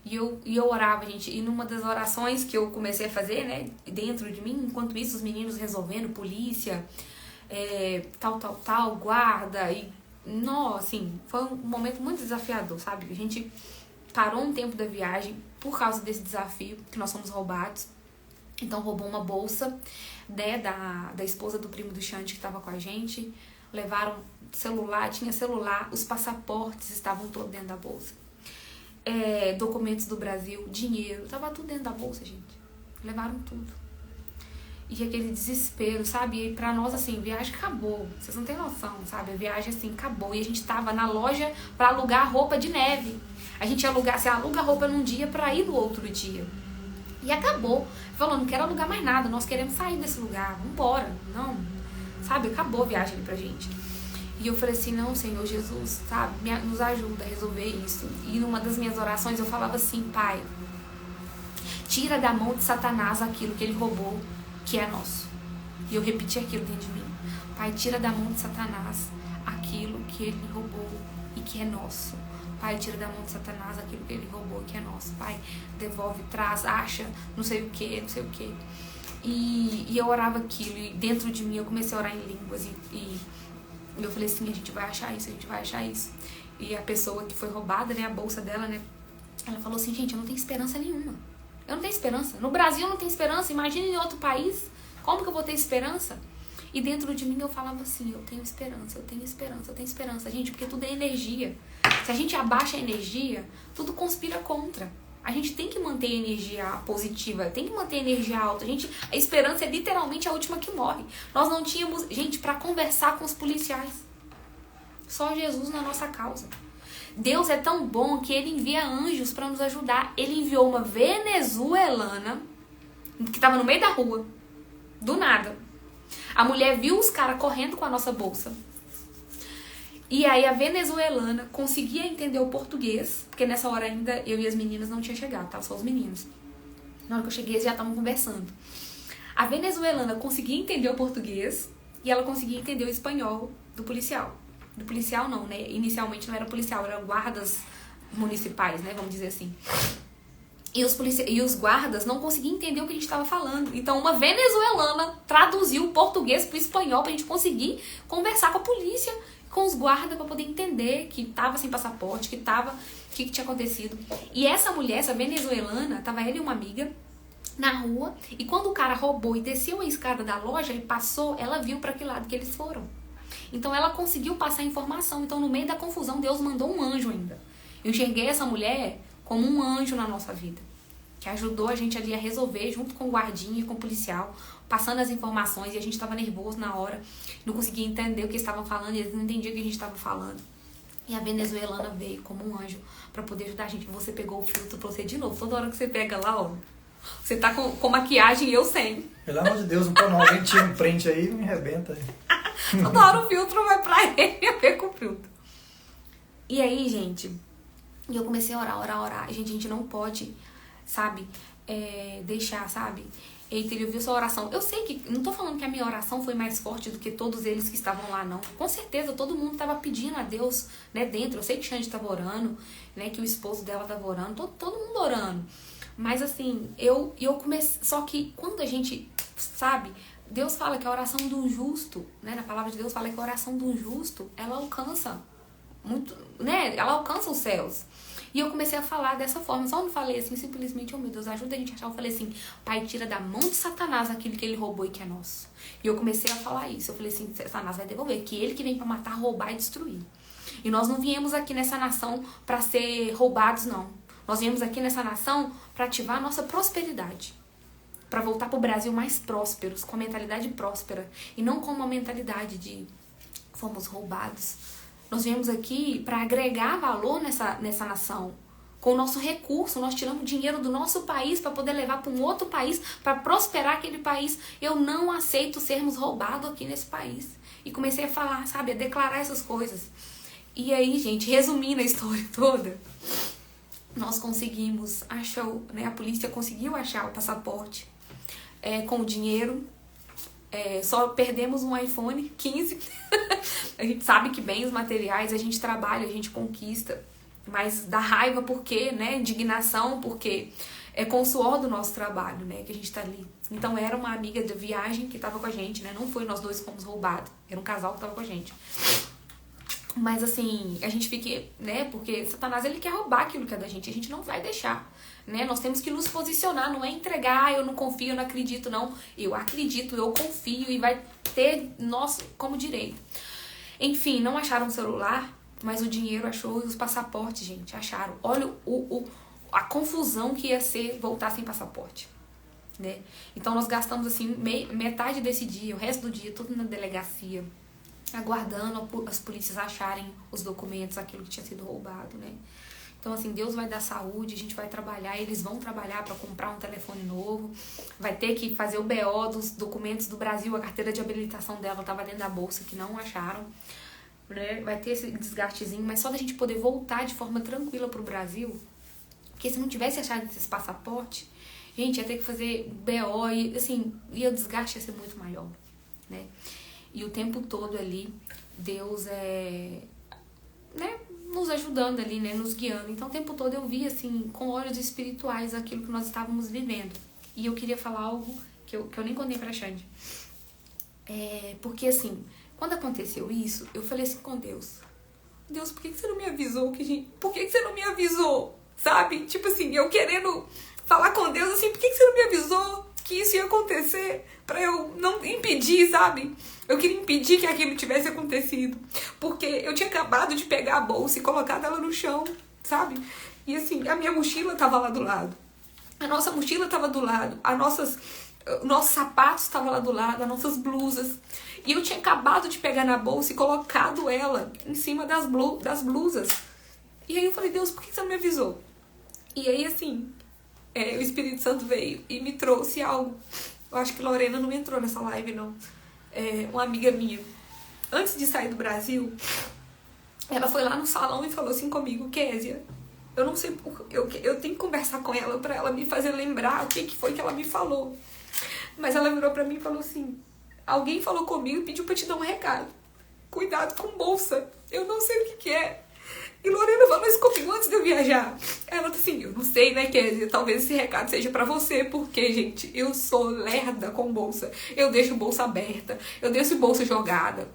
e eu orava, gente. E numa das orações que eu comecei a fazer, né? Dentro de mim, enquanto isso, os meninos resolvendo, polícia, tal, guarda, e nossa, assim, foi um momento muito desafiador, sabe? A gente parou um tempo da viagem por causa desse desafio, que nós fomos roubados. Então roubou uma bolsa, né, da esposa do primo do Xande que estava com a gente. Levaram celular, tinha celular, os passaportes estavam todos dentro da bolsa. Documentos do Brasil, dinheiro, tava tudo dentro da bolsa, gente. Levaram tudo. E aquele desespero, sabe? E pra nós, assim, a viagem acabou. Vocês não têm noção, sabe? A viagem, assim, acabou. E a gente tava na loja pra alugar roupa de neve. A gente ia alugar, você aluga roupa num dia pra ir no outro dia. E acabou. Falou, não quero alugar mais nada, nós queremos sair desse lugar, vambora. Não, sabe? Acabou a viagem ali pra gente. E eu falei assim, não, Senhor Jesus, sabe? Nos ajuda a resolver isso. E numa das minhas orações eu falava assim, Pai, tira da mão de Satanás aquilo que ele roubou, que é nosso. E eu repeti aquilo dentro de mim. Pai, tira da mão de Satanás aquilo que ele roubou e que é nosso. Pai, tira da mão de Satanás aquilo que ele roubou, que é nosso. Pai, devolve, traz, acha, não sei o que, não sei o que. E eu orava aquilo, e dentro de mim eu comecei a orar em línguas, e eu falei assim, a gente vai achar isso, a gente vai achar isso. E a pessoa que foi roubada, né, a bolsa dela, né, ela falou assim, gente, eu não tenho esperança nenhuma. Eu não tenho esperança. No Brasil eu não tenho esperança, imagina em outro país, como que eu vou ter esperança? E dentro de mim eu falava assim, eu tenho esperança, eu tenho esperança, eu tenho esperança. Gente, porque tudo é energia. Se a gente abaixa a energia, tudo conspira contra. A gente tem que manter a energia positiva, tem que manter a energia alta. A esperança é literalmente a última que morre. Nós não tínhamos, gente, para conversar com os policiais. Só Jesus na nossa causa. Deus é tão bom que ele envia anjos para nos ajudar. Ele enviou uma venezuelana que estava no meio da rua, do nada. A mulher viu os caras correndo com a nossa bolsa. E aí a venezuelana conseguia entender o português, porque nessa hora ainda eu e as meninas não tinham chegado, tava só os meninos. Na hora que eu cheguei, eles já estavam conversando. A venezuelana conseguia entender o português e ela conseguia entender o espanhol do policial. Do policial não, né? Inicialmente não era policial, eram guardas municipais, né? Vamos dizer assim. E os guardas não conseguiam entender o que a gente estava falando. Então uma venezuelana traduziu o português para o espanhol para a gente conseguir conversar com a polícia, com os guardas, para poder entender que estava sem passaporte, o que tinha acontecido. E essa mulher, essa venezuelana, tava ela e uma amiga na rua, e quando o cara roubou e desceu a escada da loja e passou, ela viu para que lado que eles foram. Então ela conseguiu passar a informação. Então no meio da confusão, Deus mandou um anjo ainda. Eu enxerguei essa mulher como um anjo na nossa vida, que ajudou a gente ali a resolver, junto com o guardinha e com o policial, passando as informações, e a gente estava nervoso na hora, não conseguia entender o que estavam falando, e eles não entendiam o que a gente estava falando. E a venezuelana veio como um anjo para poder ajudar a gente. Você pegou o filtro pra você de novo. Toda hora que você pega lá, ó, você tá com maquiagem e eu sem. Pelo amor de Deus, não pode não. Alguém tira um print aí e me arrebenta. Toda hora o filtro vai pra ele e eu pego o filtro. E aí, gente, eu comecei a orar. Gente, a gente não pode, sabe, deixar, sabe? Eita, ele ouviu sua oração. Eu sei que, não tô falando que a minha oração foi mais forte do que todos eles que estavam lá, não. Com certeza, todo mundo tava pedindo a Deus, né, dentro. Eu sei que Xande tava orando, né, que o esposo dela tava orando, todo mundo orando. Mas assim, eu comecei, só que quando a gente, sabe, Deus fala que a oração do justo, né, na palavra de Deus fala que a oração do justo, ela alcança muito, né, ela alcança os céus. E eu comecei a falar dessa forma, só não falei assim, simplesmente, oh meu Deus, ajuda a gente a achar. Eu falei assim, Pai, tira da mão de Satanás aquilo que ele roubou e que é nosso. E eu comecei a falar isso, eu falei assim, Satanás vai devolver, que ele que vem pra matar, roubar e destruir. E nós não viemos aqui nessa nação pra ser roubados, não. Nós viemos aqui nessa nação pra ativar a nossa prosperidade. Pra voltar pro Brasil mais prósperos, com a mentalidade próspera. E não com uma mentalidade de fomos roubados. Nós viemos aqui para agregar valor nessa nação. Com o nosso recurso, nós tiramos dinheiro do nosso país para poder levar para um outro país, para prosperar aquele país. Eu não aceito sermos roubados aqui nesse país. E comecei a falar, sabe, a declarar essas coisas. E aí, gente, resumindo a história toda, nós conseguimos achar, né, a polícia conseguiu achar o passaporte com o dinheiro. Só perdemos um iPhone 15. A gente sabe que bens materiais a gente trabalha, a gente conquista, mas dá raiva porque, né, indignação, porque é com o suor do nosso trabalho, né, que a gente tá ali. Então era uma amiga de viagem que tava com a gente, né, não foi nós dois que fomos roubados, era um casal que tava com a gente. Mas assim, a gente fica, né, porque Satanás ele quer roubar aquilo que é da gente, a gente não vai deixar, né, nós temos que nos posicionar, não é entregar, eu não confio, eu não acredito, não, eu acredito, eu confio e vai ter nós como direito. Enfim, não acharam o celular, mas o dinheiro achou e os passaportes, gente, acharam. Olha a confusão que ia ser voltar sem passaporte, né, então nós gastamos assim metade desse dia, o resto do dia, tudo na delegacia, aguardando as polícias acharem os documentos, aquilo que tinha sido roubado, né? Então, assim, Deus vai dar saúde, a gente vai trabalhar, eles vão trabalhar para comprar um telefone novo, vai ter que fazer o BO dos documentos do Brasil, a carteira de habilitação dela estava dentro da bolsa, que não acharam, né? Vai ter esse desgastezinho, mas só da gente poder voltar de forma tranquila pro Brasil, porque se não tivesse achado esse passaporte, gente, ia ter que fazer BO e, assim, o desgaste ia ser muito maior, né? E o tempo todo ali, Deus né, nos ajudando ali, né, nos guiando. Então o tempo todo eu vi, assim, com olhos espirituais aquilo que nós estávamos vivendo. E eu queria falar algo que eu nem contei pra Xande. Porque, assim, quando aconteceu isso, eu falei assim com Deus. Deus, por que você não me avisou? Por que você não me avisou? Sabe? Tipo assim, eu querendo falar com Deus assim, por que você não me avisou que isso ia acontecer? Pra eu não impedir, sabe? Eu queria impedir que aquilo tivesse acontecido. Porque eu tinha acabado de pegar a bolsa e colocar ela no chão, sabe? E assim, a minha mochila tava lá do lado. A nossa mochila tava do lado. Nossos sapatos estavam lá do lado, as nossas blusas. E eu tinha acabado de pegar na bolsa e colocado ela em cima das blusas. E aí eu falei, Deus, por que você não me avisou? E aí, assim, o Espírito Santo veio e me trouxe algo. Eu acho que Lorena não entrou nessa live, não. Uma amiga minha, antes de sair do Brasil, ela foi lá no salão e falou assim comigo, Kézia, eu não sei, eu tenho que conversar com ela pra ela me fazer lembrar o que foi que ela me falou. Mas ela virou pra mim e falou assim, alguém falou comigo e pediu pra te dar um recado. Cuidado com bolsa, eu não sei o que é. E Lorena falou isso comigo antes de eu viajar. Ela disse assim, eu não sei, né, Kézia, talvez esse recado seja pra você, porque, gente, eu sou lerda com bolsa. Eu deixo bolsa aberta, eu deixo bolsa jogada,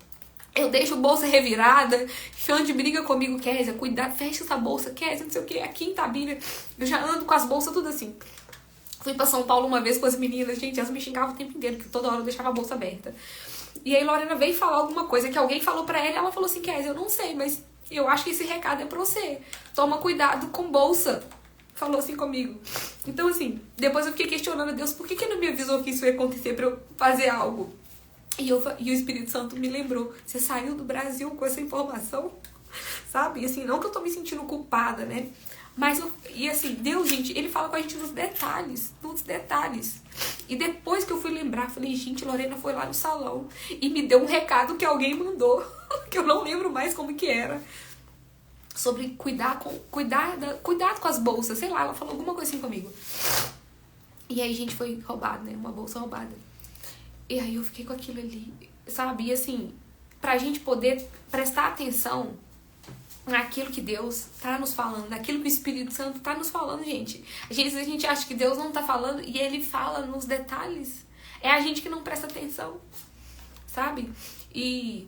eu deixo bolsa revirada. Xande briga comigo, Kézia, cuidado, fecha essa bolsa, Kézia, não sei o que, aqui em Itabira. Eu já ando com as bolsas tudo assim. Fui pra São Paulo uma vez com as meninas, gente, elas me xingavam o tempo inteiro, porque toda hora eu deixava a bolsa aberta. E aí Lorena veio falar alguma coisa que alguém falou pra ela, e ela falou assim, Kézia, eu não sei, mas eu acho que esse recado é pra você. Toma cuidado com bolsa. Falou assim comigo. Então, assim, depois eu fiquei questionando a Deus, por que ele não me avisou que isso ia acontecer pra eu fazer algo? E o Espírito Santo me lembrou, você saiu do Brasil com essa informação? Sabe? E assim, não que eu tô me sentindo culpada, né? Mas, e assim, Deus, gente, ele fala com a gente nos detalhes. E depois que eu fui lembrar, falei, gente, Lorena foi lá no salão e me deu um recado que alguém mandou, que eu não lembro mais como que era, sobre cuidado com as bolsas, sei lá, ela falou alguma coisa assim comigo. E aí, gente, foi roubado, né? Uma bolsa roubada. E aí eu fiquei com aquilo ali, sabe? E assim, pra gente poder prestar atenção naquilo que Deus tá nos falando, naquilo que o Espírito Santo tá nos falando, gente. Às vezes a gente acha que Deus não tá falando e ele fala nos detalhes. É a gente que não presta atenção, sabe? E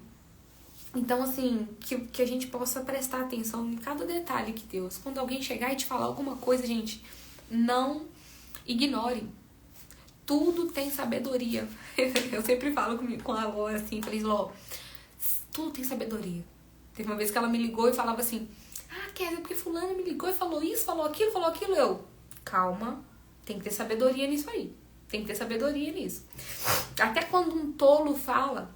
então, assim, que a gente possa prestar atenção em cada detalhe que Deus... Quando alguém chegar e te falar alguma coisa, gente, não ignore. Tudo tem sabedoria. Eu sempre falo com a Ló, assim, falei, Ló, tudo tem sabedoria. Teve uma vez que ela me ligou e falava assim, Kézia, porque fulana me ligou e falou isso, falou aquilo. Eu, calma, tem que ter sabedoria nisso aí. Tem que ter sabedoria nisso. Até quando um tolo fala,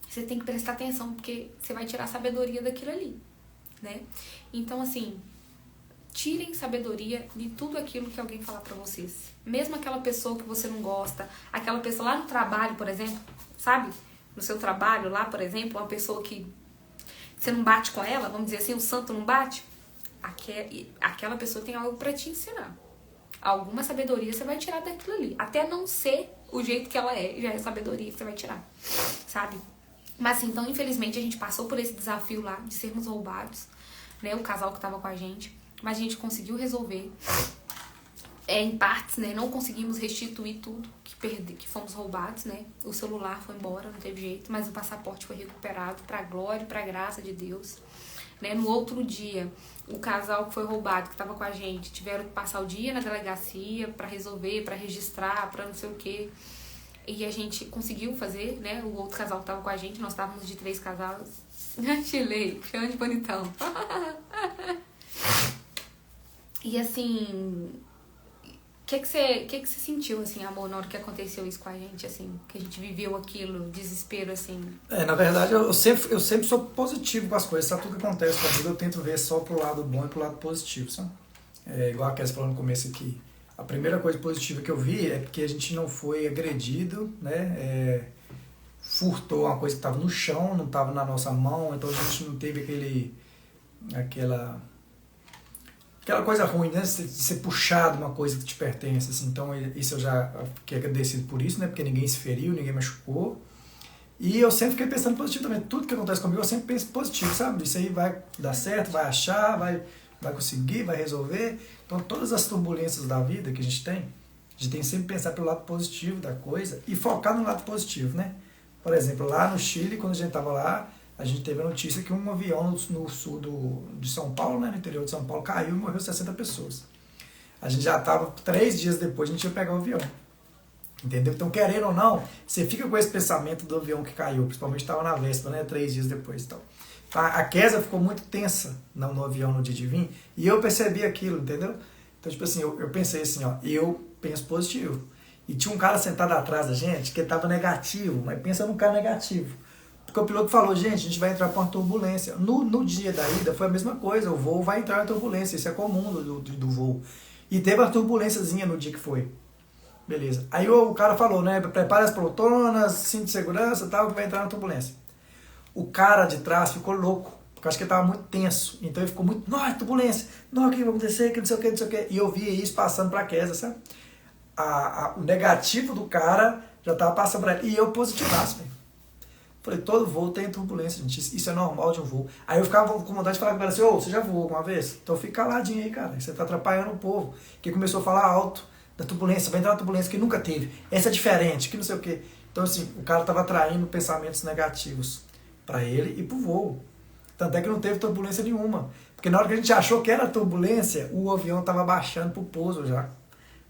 você tem que prestar atenção, porque você vai tirar sabedoria daquilo ali, né? Então, assim, tirem sabedoria de tudo aquilo que alguém falar pra vocês. Mesmo aquela pessoa que você não gosta, aquela pessoa lá no trabalho, por exemplo, sabe? No seu trabalho lá, por exemplo, uma pessoa que você não bate com ela, vamos dizer assim, o santo não bate. aquela pessoa tem algo pra te ensinar. Alguma sabedoria você vai tirar daquilo ali. Até não ser o jeito que ela é, já é sabedoria que você vai tirar, sabe? Mas então, infelizmente, a gente passou por esse desafio lá de sermos roubados, né? O casal que tava com a gente. Mas a gente conseguiu resolver em partes, né? Não conseguimos restituir tudo que fomos roubados, né? O celular foi embora, não teve jeito, mas o passaporte foi recuperado pra glória e pra graça de Deus. Né? No outro dia, o casal que foi roubado, que estava com a gente, tiveram que passar o dia na delegacia para resolver, para registrar, para não sei o quê. E a gente conseguiu fazer, né? O outro casal que estava com a gente, nós estávamos de 3 casais. Chilei, chama de bonitão. E assim, o que você sentiu, assim, amor, na hora que aconteceu isso com a gente, assim, que a gente viveu aquilo, desespero, assim? Na verdade, eu sempre sou positivo com as coisas, sabe? Tudo que acontece comigo eu tento ver só pro lado bom e pro lado positivo, sabe? Igual a Kézia falou no começo aqui, a primeira coisa positiva que eu vi é que a gente não foi agredido, né? Furtou uma coisa que estava no chão, não estava na nossa mão, então a gente não teve aquela coisa ruim, né? De ser puxado uma coisa que te pertence, assim. Então, isso eu já fiquei agradecido por isso, né? Porque ninguém se feriu, ninguém machucou. E eu sempre fiquei pensando positivo também. Tudo que acontece comigo, eu sempre penso positivo, sabe? Isso aí vai dar certo, vai achar, vai conseguir, vai resolver. Então, todas as turbulências da vida que a gente tem sempre que pensar pelo lado positivo da coisa e focar no lado positivo, né? Por exemplo, lá no Chile, quando a gente estava lá, a gente teve a notícia que um avião no sul de São Paulo, né, no interior de São Paulo, caiu e morreu 60 pessoas. A gente já estava, 3 dias depois, a gente ia pegar o avião. Entendeu? Então, querendo ou não, você fica com esse pensamento do avião que caiu, principalmente estava na véspera, né, 3 dias depois. Então. A Kézia ficou muito tensa no avião no dia de vir, e eu percebi aquilo, entendeu? Então, tipo assim, eu pensei assim, ó, eu penso positivo. E tinha um cara sentado atrás da gente que estava negativo, mas pensa num cara negativo. Porque o piloto falou, gente, a gente vai entrar para uma turbulência. No dia da ida foi a mesma coisa, o voo vai entrar em turbulência, isso é comum do voo. E teve uma turbulênciazinha no dia que foi. Beleza. Aí o cara falou, né, prepare as poltronas, cinto de segurança e tal, que vai entrar na turbulência. O cara de trás ficou louco, porque eu acho que ele estava muito tenso. Então ele ficou muito, nossa, turbulência, nossa, o que vai acontecer, que não sei o que, não sei o que. E eu via isso passando para a Kézia, sabe? O negativo do cara já estava passando para ele. E eu positivaço, velho. Falei, todo voo tem turbulência, gente. Isso é normal de um voo. Aí eu ficava com vontade de falar com ela assim, você já voou alguma vez? Então fica caladinho aí, cara. Você tá atrapalhando o povo. Que começou a falar alto da turbulência. Vai entrar uma turbulência que nunca teve. Essa é diferente, que não sei o quê. Então, assim, o cara tava atraindo pensamentos negativos para ele e pro voo. Tanto é que não teve turbulência nenhuma. Porque na hora que a gente achou que era turbulência, o avião tava baixando pro pouso já.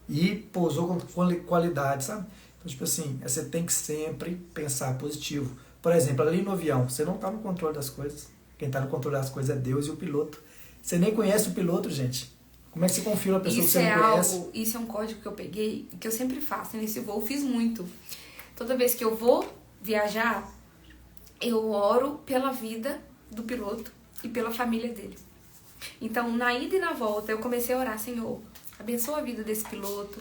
E pousou com qualidade, sabe? Então, tipo assim, você tem que sempre pensar positivo. Por exemplo, ali no avião, você não está no controle das coisas. Quem está no controle das coisas é Deus e o piloto. Você nem conhece o piloto, gente. Como é que você confia na pessoa que você não conhece? Isso é um código que eu peguei, que eu sempre faço. Nesse voo eu fiz muito. Toda vez que eu vou viajar, eu oro pela vida do piloto e pela família dele. Então, na ida e na volta, eu comecei a orar, Senhor, abençoa a vida desse piloto,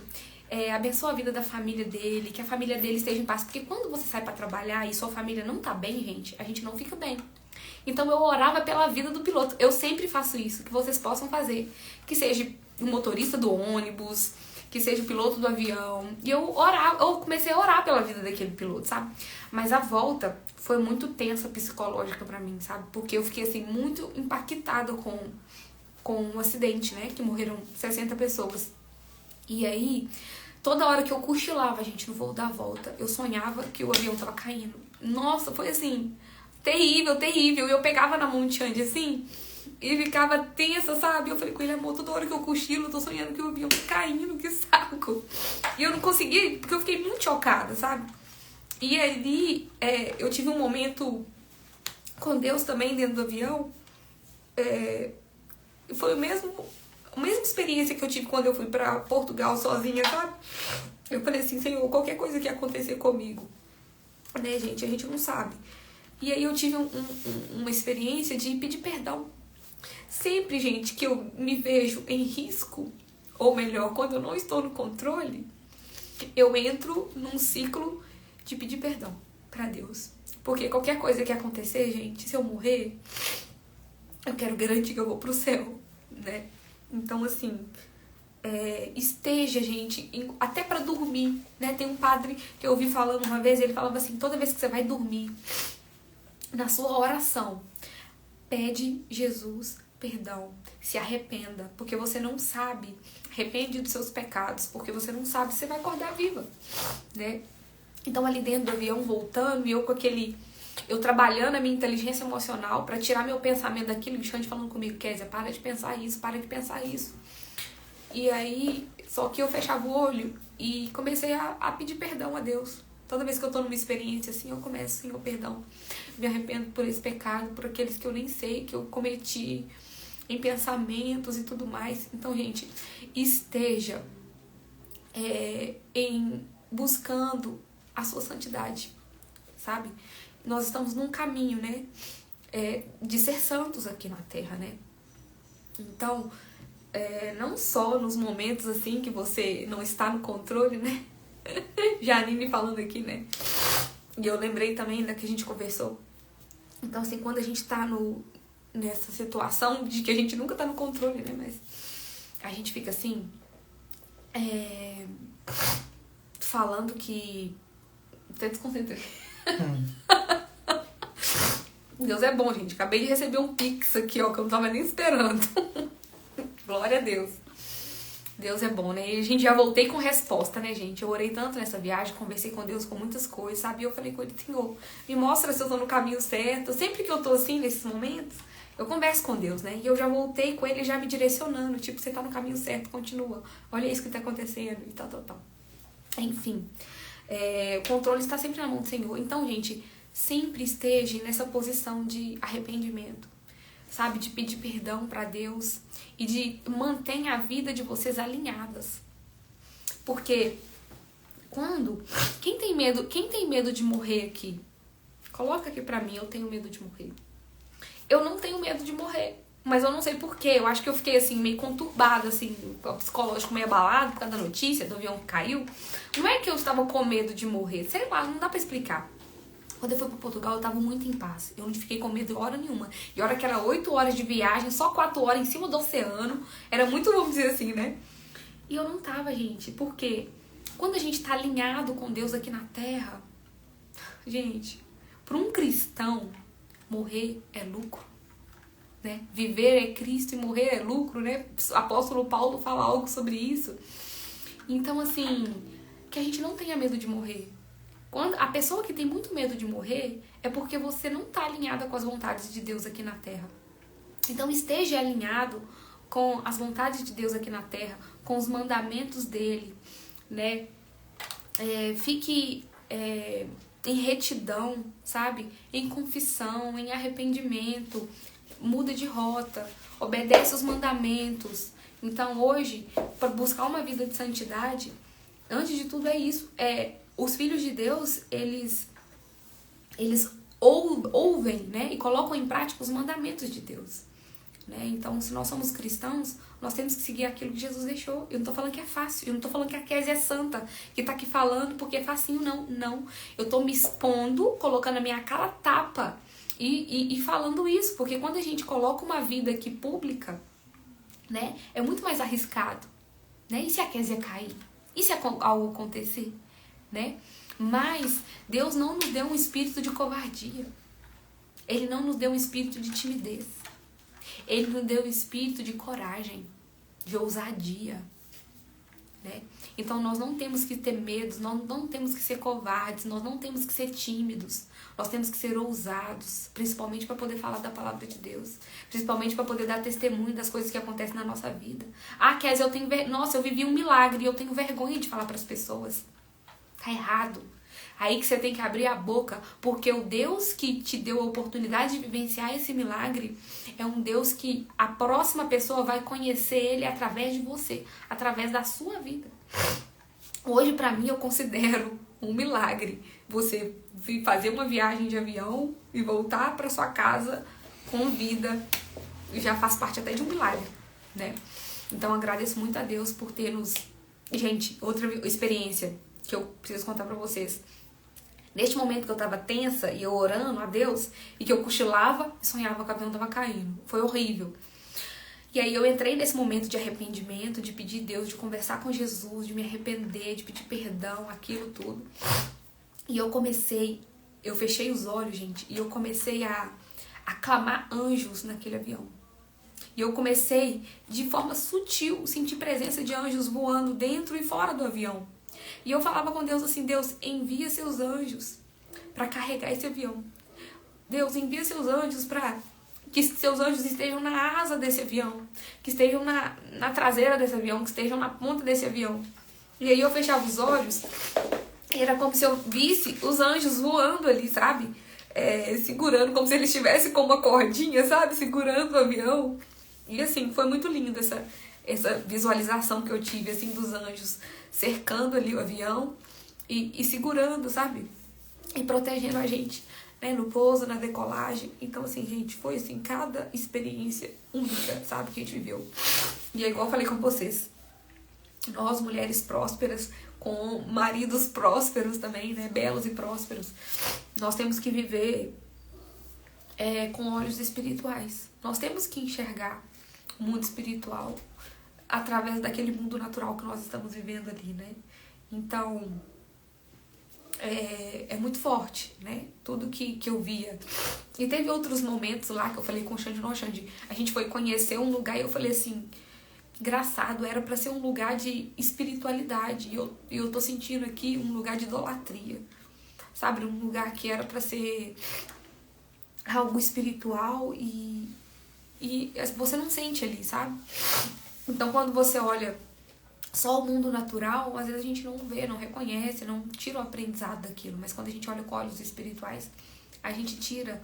abençoa a vida da família dele, que a família dele esteja em paz. Porque quando você sai pra trabalhar e sua família não tá bem, gente, a gente não fica bem. Então eu orava pela vida do piloto. Eu sempre faço isso, que vocês possam fazer. Que seja o motorista do ônibus, que seja o piloto do avião. E eu comecei a orar pela vida daquele piloto, sabe? Mas a volta foi muito tensa psicológica pra mim, sabe? Porque eu fiquei, assim, muito impactada com um acidente, né? Que morreram 60 pessoas. E aí, toda hora que eu cochilava, gente, no voo da volta, eu sonhava que o avião tava caindo. Nossa, foi assim, terrível, terrível. E eu pegava na mão de Xande, assim, e ficava tensa, sabe? Eu falei com ele, amor, toda hora que eu cochilo, eu tô sonhando que o avião tá caindo, que saco. E eu não conseguia, porque eu fiquei muito chocada, sabe? E ali, eu tive um momento com Deus também dentro do avião. Foi a mesma experiência que eu tive quando eu fui pra Portugal sozinha, sabe? Eu falei assim, Senhor, qualquer coisa que acontecer comigo, né, gente, a gente não sabe. E aí eu tive uma experiência de pedir perdão. Sempre, gente, que eu me vejo em risco, ou melhor, quando eu não estou no controle, eu entro num ciclo de pedir perdão pra Deus. Porque qualquer coisa que acontecer, gente, se eu morrer, eu quero garantir que eu vou pro céu. né? Então, assim, esteja, gente, até pra dormir, né? Tem um padre que eu ouvi falando uma vez, ele falava assim, toda vez que você vai dormir, na sua oração, pede Jesus perdão, se arrependa, porque você não sabe, arrepende dos seus pecados, porque você não sabe se você vai acordar viva, né? Então ali dentro do avião, voltando, e eu com aquele... Eu trabalhando a minha inteligência emocional pra tirar meu pensamento daquilo, o Xande falando comigo, Kézia, para de pensar isso, para de pensar isso. E aí, só que eu fechava o olho e comecei a pedir perdão a Deus. Toda vez que eu tô numa experiência assim, eu começo, Senhor, perdão. Me arrependo por esse pecado, por aqueles que eu nem sei, que eu cometi em pensamentos e tudo mais. Então, gente, esteja buscando a sua santidade, sabe? Nós estamos num caminho, né? De ser santos aqui na Terra, né? Então, não só nos momentos assim que você não está no controle, né? Janine falando aqui, né? E eu lembrei também da que a gente conversou. Então, assim, quando a gente tá nessa situação de que a gente nunca tá no controle, né? Mas a gente fica assim, falando que... Até desconcentrei. Deus é bom, gente. Acabei de receber um pix aqui, ó, que eu não tava nem esperando. Glória a Deus. Deus é bom, né? E a gente já voltei com resposta, né, gente? Eu orei tanto nessa viagem, conversei com Deus com muitas coisas, sabe? E eu falei com ele, Senhor, me mostra se eu tô no caminho certo. Sempre que eu tô assim, nesses momentos, eu converso com Deus, né? E eu já voltei com ele já me direcionando. Tipo, você tá no caminho certo, continua. Olha isso que tá acontecendo e tal. Enfim, o controle está sempre na mão do Senhor. Então, gente, sempre esteja nessa posição de arrependimento, sabe? De pedir perdão pra Deus e de manter a vida de vocês alinhadas. Porque quem tem medo de morrer aqui? Coloca aqui pra mim, eu tenho medo de morrer. Eu não tenho medo de morrer, mas eu não sei porquê. Eu acho que eu fiquei assim, meio conturbada, assim, psicológico meio abalado por causa da notícia do avião que caiu. Não é que eu estava com medo de morrer, sei lá, não dá pra explicar. Quando eu fui pra Portugal, eu tava muito em paz. Eu não fiquei com medo de hora nenhuma. E a hora que era 8 horas de viagem, só 4 horas em cima do oceano. Era muito, vamos dizer assim, né? E eu não tava, gente. Por quê? Quando a gente tá alinhado com Deus aqui na Terra, gente, para um cristão, morrer é lucro, né? Viver é Cristo e morrer é lucro, né? O apóstolo Paulo fala algo sobre isso. Então, assim, que a gente não tenha medo de morrer. Quando a pessoa que tem muito medo de morrer é porque você não está alinhada com as vontades de Deus aqui na Terra. Então esteja alinhado com as vontades de Deus aqui na Terra, com os mandamentos dele, né? Fique em retidão, sabe? Em confissão, em arrependimento, muda de rota, obedece os mandamentos. Então hoje, para buscar uma vida de santidade, antes de tudo é isso, os filhos de Deus, eles ouvem, né, e colocam em prática os mandamentos de Deus, né? Então, se nós somos cristãos, nós temos que seguir aquilo que Jesus deixou. Eu não tô falando que é fácil, eu não tô falando que a Kézia é santa, que tá aqui falando porque é facinho, não. Eu tô me expondo, colocando a minha cara tapa e falando isso, porque quando a gente coloca uma vida aqui pública, né, é muito mais arriscado, né? E se a Kézia cair? E se algo acontecer? Né? Mas Deus não nos deu um espírito de covardia. Ele não nos deu um espírito de timidez. Ele nos deu um espírito de coragem, de ousadia, né? Então nós não temos que ter medo, nós não temos que ser covardes, nós não temos que ser tímidos. Nós temos que ser ousados, principalmente para poder falar da palavra de Deus, principalmente para poder dar testemunho das coisas que acontecem na nossa vida. Kézia, eu vivi um milagre e eu tenho vergonha de falar para as pessoas. Tá errado. Aí que você tem que abrir a boca, porque o Deus que te deu a oportunidade de vivenciar esse milagre é um Deus que a próxima pessoa vai conhecer ele através de você, através da sua vida. Hoje, pra mim, eu considero um milagre você fazer uma viagem de avião e voltar pra sua casa com vida. Já faz parte até de um milagre, né? Então, agradeço muito a Deus por ter nos... Gente, outra experiência que eu preciso contar pra vocês. Neste momento que eu tava tensa e eu orando a Deus, e que eu cochilava e sonhava que o avião tava caindo. Foi horrível. E aí eu entrei nesse momento de arrependimento, de pedir Deus, de conversar com Jesus, de me arrepender, de pedir perdão, aquilo tudo. E eu fechei os olhos, gente, e eu comecei a clamar anjos naquele avião. E eu comecei, de forma sutil, sentir presença de anjos voando dentro e fora do avião. E eu falava com Deus assim, Deus, envia seus anjos para carregar esse avião. Deus, envia seus anjos para que seus anjos estejam na asa desse avião, que estejam na traseira desse avião, que estejam na ponta desse avião. E aí eu fechava os olhos e era como se eu visse os anjos voando ali, sabe? Segurando, como se eles estivessem com uma cordinha, sabe? Segurando o avião. E assim, foi muito lindo essa visualização que eu tive, assim, dos anjos cercando ali o avião e segurando, sabe? E protegendo a gente, né? No pouso, na decolagem. Então, assim, gente, foi assim, cada experiência única, sabe? Que a gente viveu. E é igual eu falei com vocês. Nós, mulheres prósperas, com maridos prósperos também, né? Belos e prósperos. Nós temos que viver com olhos espirituais. Nós temos que enxergar o mundo espiritual através daquele mundo natural que nós estamos vivendo ali, né? Então, é muito forte, né? Tudo que eu via. E teve outros momentos lá que eu falei com o Xande, Xande, a gente foi conhecer um lugar e eu falei assim, engraçado, era pra ser um lugar de espiritualidade e eu tô sentindo aqui um lugar de idolatria, sabe? Um lugar que era pra ser algo espiritual e você não sente ali, sabe? Então, quando você olha só o mundo natural, às vezes a gente não vê, não reconhece, não tira o aprendizado daquilo. Mas quando a gente olha com olhos espirituais, a gente tira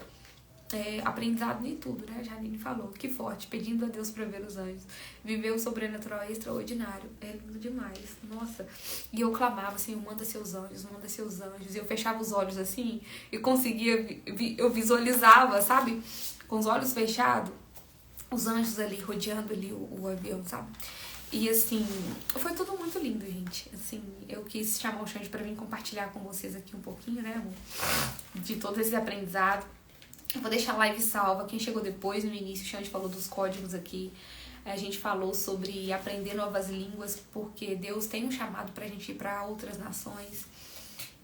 aprendizado em tudo, né? A Janine falou, que forte, pedindo a Deus para ver os anjos. Viver o sobrenatural é extraordinário, é lindo demais, nossa. E eu clamava assim, manda seus anjos, manda seus anjos. E eu fechava os olhos assim e conseguia, eu visualizava, sabe? Com os olhos fechados, os anjos ali, rodeando ali o avião, sabe? E assim, foi tudo muito lindo, gente. Assim, eu quis chamar o Xande pra vir compartilhar com vocês aqui um pouquinho, né, amor? De todo esse aprendizado. Eu vou deixar a live salva. Quem chegou depois, no início, o Xande falou dos códigos aqui. A gente falou sobre aprender novas línguas, porque Deus tem um chamado pra gente ir pra outras nações.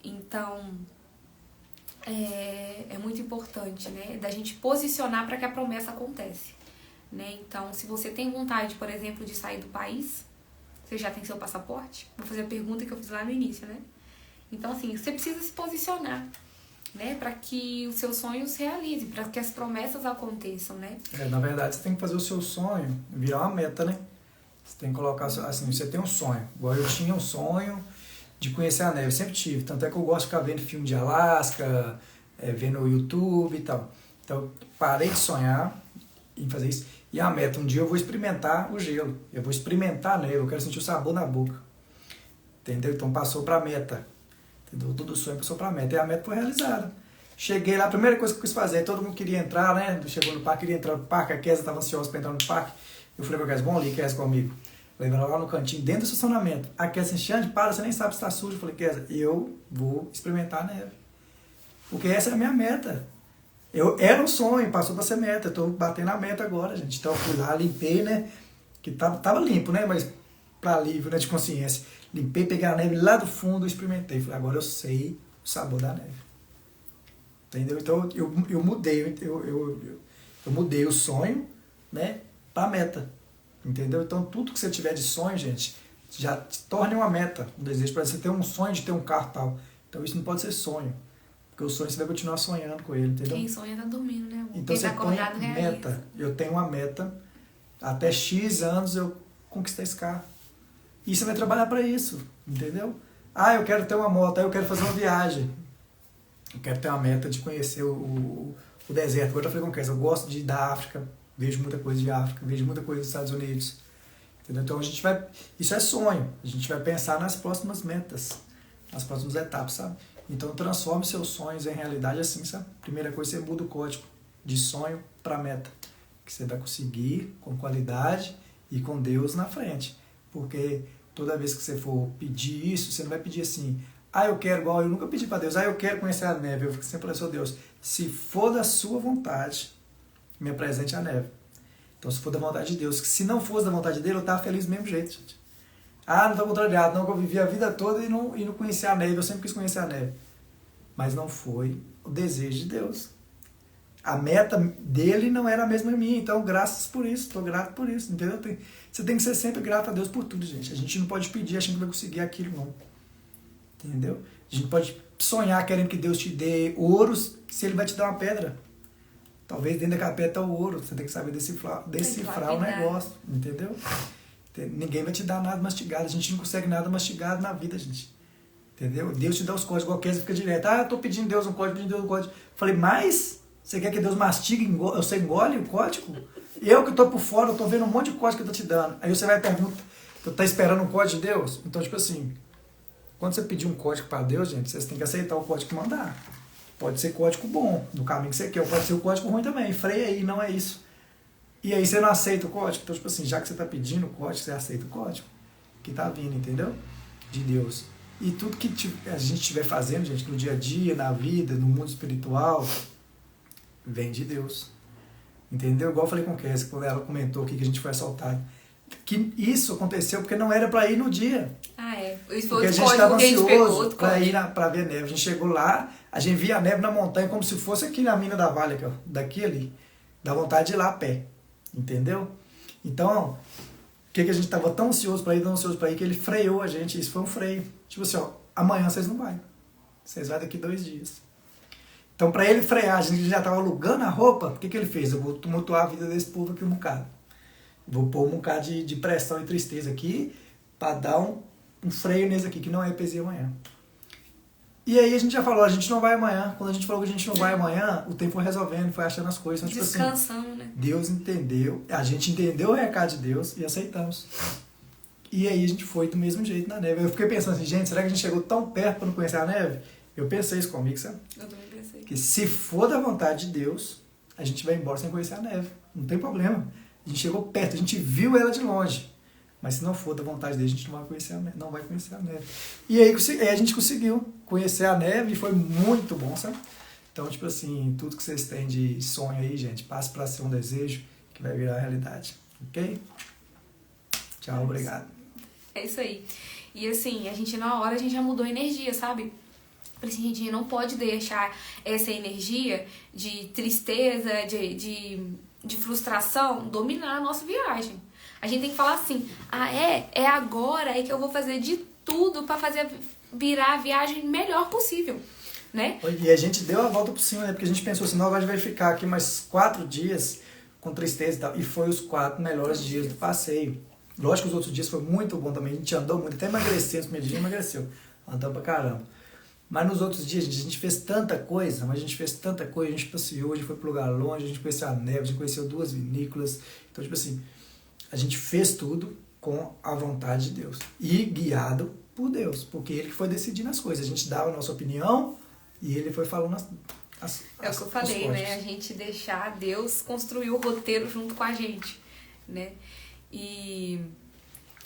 Então, é muito importante, né? Da gente posicionar para que a promessa aconteça. Né? Então, se você tem vontade, por exemplo, de sair do país, você já tem seu passaporte? Vou fazer a pergunta que eu fiz lá no início, né? Então, assim, você precisa se posicionar, né? Para que os seus sonhos se realizem, para que as promessas aconteçam, né? Na verdade, você tem que fazer o seu sonho virar uma meta, né? Você tem que colocar, assim, você tem um sonho. Igual eu tinha um sonho de conhecer a neve, eu sempre tive. Tanto é que eu gosto de ficar vendo filme de Alasca, vendo o YouTube e tal. Então, parei de sonhar em fazer isso. E a meta, um dia eu vou experimentar o gelo, eu vou experimentar a neve, eu quero sentir o sabor na boca. Entendeu? Então passou para a meta. Entendeu? Todo o sonho passou para a meta. E a meta foi realizada. Cheguei lá, a primeira coisa que eu quis fazer, todo mundo queria entrar, né? Chegou no parque, queria entrar no parque, a Kézia estava ansiosa para entrar no parque. Eu falei para a Kézia, vamos ali, Kézia, comigo. Levei ela lá no cantinho, dentro do estacionamento. A Kézia assim, Xande, para, você nem sabe se está sujo. Eu falei, Kézia, eu vou experimentar a neve. Porque essa é a minha meta. Era um sonho, passou para ser meta, estou batendo a meta agora, gente. Então eu fui lá, limpei, né? Que tava limpo, né? Mas para alívio, né, de consciência. Limpei, peguei a neve lá do fundo, experimentei. Falei, agora eu sei o sabor da neve. Entendeu? Então eu mudei, eu mudei o sonho, né, para meta. Entendeu? Então tudo que você tiver de sonho, gente, já te torne uma meta, um desejo. Para você ter um sonho de ter um carro tal. Então isso não pode ser sonho. Porque o sonho você vai continuar sonhando com ele, entendeu? Quem sonha tá dormindo, né, amor? Então quem você tá acordado põe realiza. meta. Eu tenho uma meta. Até X anos eu conquistar esse carro. E você vai trabalhar para isso, entendeu? Ah, eu quero ter uma moto, eu quero fazer uma viagem. Eu quero ter uma meta de conhecer o deserto. Agora eu falei com o Kézia, eu gosto de ir da África, vejo muita coisa de África, vejo muita coisa dos Estados Unidos. Entendeu? Então a gente vai... Isso é sonho. A gente vai pensar nas próximas metas, nas próximas etapas, sabe? Então transforme seus sonhos em realidade assim, sabe? Primeira coisa, você muda o código de sonho para meta. Que você vai conseguir com qualidade e com Deus na frente. Porque toda vez que você for pedir isso, você não vai pedir assim, eu quero, igual eu nunca pedi para Deus, eu quero conhecer a neve. Eu sempre falei, Deus, se for da sua vontade, me apresente a neve. Então, se for da vontade de Deus, se não fosse da vontade dele, eu estava feliz do mesmo jeito, gente. Ah, não estou contrariado, não, que eu vivi a vida toda e não conheci a neve, eu sempre quis conhecer a neve. Mas não foi o desejo de Deus. A meta dele não era a mesma minha, então graças por isso, estou grato por isso, entendeu? Você tem que ser sempre grato a Deus por tudo, gente. A gente não pode pedir achando que vai conseguir aquilo, não. Entendeu? A gente pode sonhar querendo que Deus te dê ouros, se ele vai te dar uma pedra. Talvez dentro daquela pedra está o ouro, você tem que saber decifrar o negócio, entendeu? Ninguém vai te dar nada mastigado, a gente não consegue nada mastigado na vida, gente. Entendeu? Deus te dá os códigos, igual Kézia fica direto. Ah, eu estou pedindo Deus um código, pedindo Deus um código. Falei, mas você quer que Deus mastigue, você engole o código? Eu que estou por fora, eu estou vendo um monte de código que eu estou te dando. Aí você vai perguntar, tu está esperando um código de Deus? Então, tipo assim, quando você pedir um código para Deus, gente, vocês têm que aceitar o código que mandar. Pode ser código bom, no caminho que você quer, ou pode ser o código ruim também. Freia aí, não é isso. E aí você não aceita o código? Então, tipo assim, já que você está pedindo o código, você aceita o código que está vindo, entendeu? De Deus. E tudo que a gente estiver fazendo, gente, no dia a dia, na vida, no mundo espiritual, vem de Deus. Entendeu? Igual eu falei com a Kézia, quando ela comentou aqui que a gente foi assaltado. Que isso aconteceu porque não era para ir no dia. Ah, é. Isso porque foi a gente estava ansioso para ir para ver a neve. A gente chegou lá, a gente via a neve na montanha como se fosse aqui na mina da Vale, daqui ali. Dá vontade de ir lá a pé. Entendeu? Então, o que a gente estava tão ansioso para ir, que ele freou a gente. Isso foi um freio. Tipo assim, ó, amanhã vocês não vão. Vocês vão daqui 2 dias. Então, para ele frear, a gente já estava alugando a roupa. O que ele fez? Eu vou tumultuar a vida desse povo aqui um bocado. Vou pôr um bocado de pressão e tristeza aqui para dar um freio nesse aqui, que não é EPZ amanhã. E aí a gente já falou, a gente não vai amanhã. Quando a gente falou que a gente não vai amanhã, o tempo foi resolvendo, foi achando as coisas. Então, tipo descansando, assim, né? Deus entendeu, a gente entendeu o recado de Deus e aceitamos. E aí a gente foi do mesmo jeito na neve. Eu fiquei pensando assim, gente, será que a gente chegou tão perto para não conhecer a neve? Eu pensei isso comigo, sabe? Eu também pensei. Que se for da vontade de Deus, a gente vai embora sem conhecer a neve. Não tem problema. A gente chegou perto, a gente viu ela de longe. Mas se não for da vontade dele, a gente não vai conhecer a neve. E aí a gente conseguiu conhecer a neve e foi muito bom, sabe? Então, tipo assim, tudo que vocês têm de sonho aí, gente, passe para ser um desejo que vai virar realidade. Ok? Tchau, obrigado. É isso aí. E assim, na hora a gente já mudou a energia, sabe? Por isso a gente não pode deixar essa energia de tristeza, de frustração dominar a nossa viagem. A gente tem que falar assim, é agora que eu vou fazer de tudo para fazer virar a viagem melhor possível, né? E a gente deu a volta por cima, né? Porque a gente pensou assim, não, agora a gente vai ficar aqui mais 4 dias com tristeza e tal. E foi os 4 melhores dias do passeio. Lógico que os outros dias foi muito bom também, a gente andou muito, até emagreceu, os primeiros dias emagreceu, andamos pra caramba. Mas nos outros dias, gente, a gente fez tanta coisa, a gente passeou, a gente foi pro lugar longe, a gente conheceu a neve, a gente conheceu 2 vinícolas. Então, tipo assim, a gente fez tudo com a vontade de Deus. E guiado por Deus, porque Ele que foi decidindo as coisas. A gente dava a nossa opinião e Ele foi falando é o que eu falei, né? A gente deixar Deus construir o roteiro junto com a gente, né? E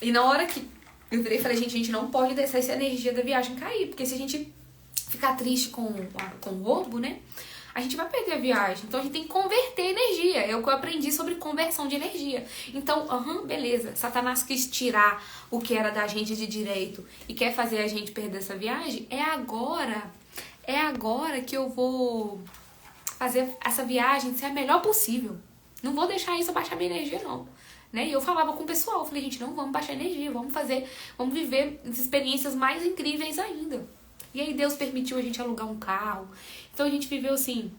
na hora que eu virei e falei, gente não pode deixar essa energia da viagem cair, porque se a gente ficar triste com o roubo, né? A gente vai perder a viagem. Então a gente tem que converter energia. É o que eu aprendi sobre conversão de energia. Então, beleza. Satanás quis tirar o que era da gente de direito e quer fazer a gente perder essa viagem. É agora que eu vou fazer essa viagem ser a melhor possível. Não vou deixar isso abaixar minha energia, não. Né? E eu falava com o pessoal, eu falei, gente, não vamos baixar energia, vamos viver experiências mais incríveis ainda. E aí Deus permitiu a gente alugar um carro. Então a gente viveu assim,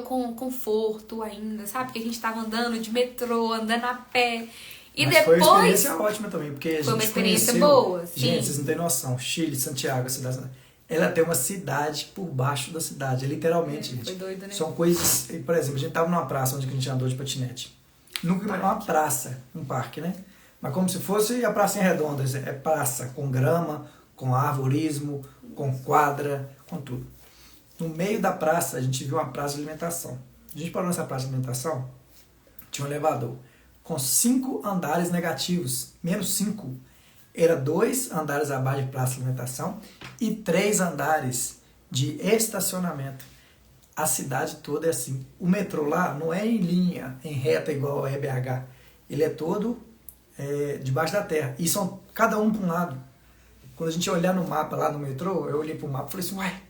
com conforto ainda, sabe? Porque a gente tava andando de metrô, andando a pé. E mas depois... foi uma experiência ótima também, porque a gente foi uma experiência conheceu, boa, sim. Gente, vocês não têm noção, Chile, Santiago, a cidade, ela tem uma cidade por baixo da cidade, literalmente, gente. Foi doido, né? São coisas, por exemplo, a gente tava numa praça onde a gente andou de patinete. Nunca uma praça, um parque, né? Mas como se fosse a pracinha redonda, é praça, com grama, com arvorismo, com quadra, com tudo. No meio da praça, a gente viu uma praça de alimentação. A gente parou nessa praça de alimentação, tinha um elevador com 5 andares negativos, menos 5. Era 2 andares abaixo de praça de alimentação e 3 andares de estacionamento. A cidade toda é assim. O metrô lá não é em linha, em reta igual ao EBH. Ele é todo debaixo da terra. E são cada um para um lado. Quando a gente olhar no mapa lá no metrô, eu olhei para o mapa e falei assim, uai,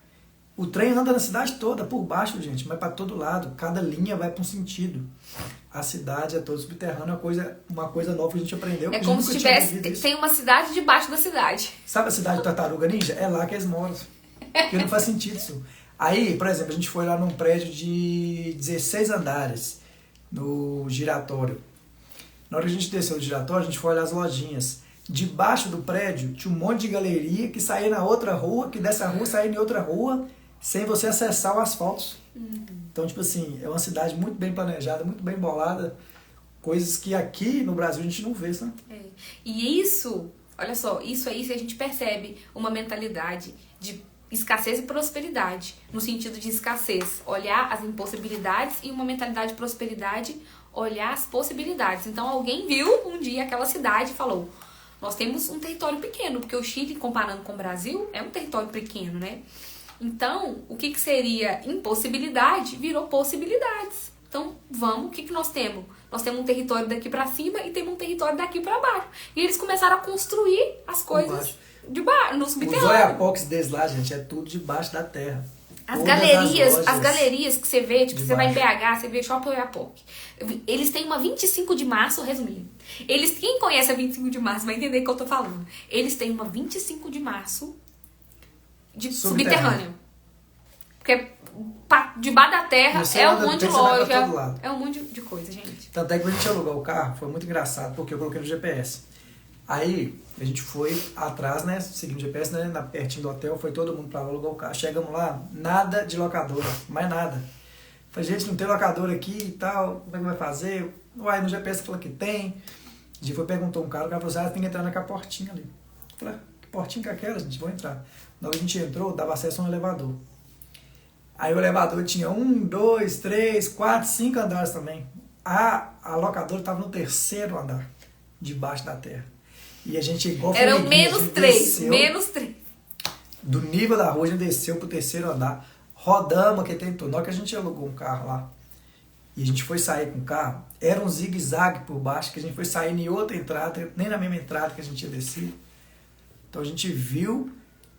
o trem anda na cidade toda, por baixo, gente, mas para todo lado. Cada linha vai para um sentido. A cidade é toda subterrânea, uma coisa nova que a gente aprendeu. É como se tivesse, tem uma cidade debaixo da cidade. Sabe a cidade de Tartaruga Ninja? É lá que eles moram. Porque não faz sentido isso. Aí, por exemplo, a gente foi lá num prédio de 16 andares, no giratório. Na hora que a gente desceu do giratório, a gente foi olhar as lojinhas. Debaixo do prédio tinha um monte de galeria que saía na outra rua, que dessa rua saía em outra rua, sem você acessar o asfalto. Então, tipo assim, é uma cidade muito bem planejada, muito bem bolada, coisas que aqui no Brasil a gente não vê, sabe? E isso, olha só, isso aí a gente percebe uma mentalidade de escassez e prosperidade, no sentido de escassez, olhar as impossibilidades, e uma mentalidade de prosperidade, olhar as possibilidades. Então alguém viu um dia aquela cidade e falou, nós temos um território pequeno, porque o Chile, comparando com o Brasil, é um território pequeno, né? Então, o que seria impossibilidade virou possibilidades. Então, o que nós temos? Nós temos um território daqui pra cima e temos um território daqui pra baixo. E eles começaram a construir as coisas de baixo, no subterrâneo. Os Oiapoques deles lá, gente, é tudo debaixo da terra. As galerias que você vê, tipo, você vai em BH, você vê Shopping Oiapoque. Eles têm uma 25 de março, resumindo. Quem conhece a 25 de março vai entender o que eu tô falando. Eles têm uma 25 de março de subterrâneo. Porque debaixo da terra é um monte de loja, é um monte de coisa, gente. Tanto é que quando a gente alugou o carro, foi muito engraçado, porque eu coloquei no GPS. Aí a gente foi atrás, né, seguindo o GPS, né, pertinho do hotel, foi todo mundo pra lá alugar o carro. Chegamos lá, nada de locadora, mais nada. Falei, gente, não tem locadora aqui e tal, como é que vai fazer? Uai, no GPS falou que tem. A gente foi, perguntou um cara, o cara falou assim, tem que entrar naquela portinha ali. Eu falei, que portinha que é aquela, gente? Vou entrar. Na hora que a gente entrou, dava acesso a um elevador. Aí o elevador tinha 1, 2, 3, 4, 5 andares também. A locadora estava no 3º andar, debaixo da terra. E a gente, igual eram menos 3. Do nível da rua, a gente desceu pro 3º andar. Rodamos aqui, tentou. Na hora que a gente alugou um carro lá, e a gente foi sair com o carro, era um zigue-zague por baixo, que a gente foi sair em outra entrada, nem na mesma entrada que a gente tinha descido. Então a gente viu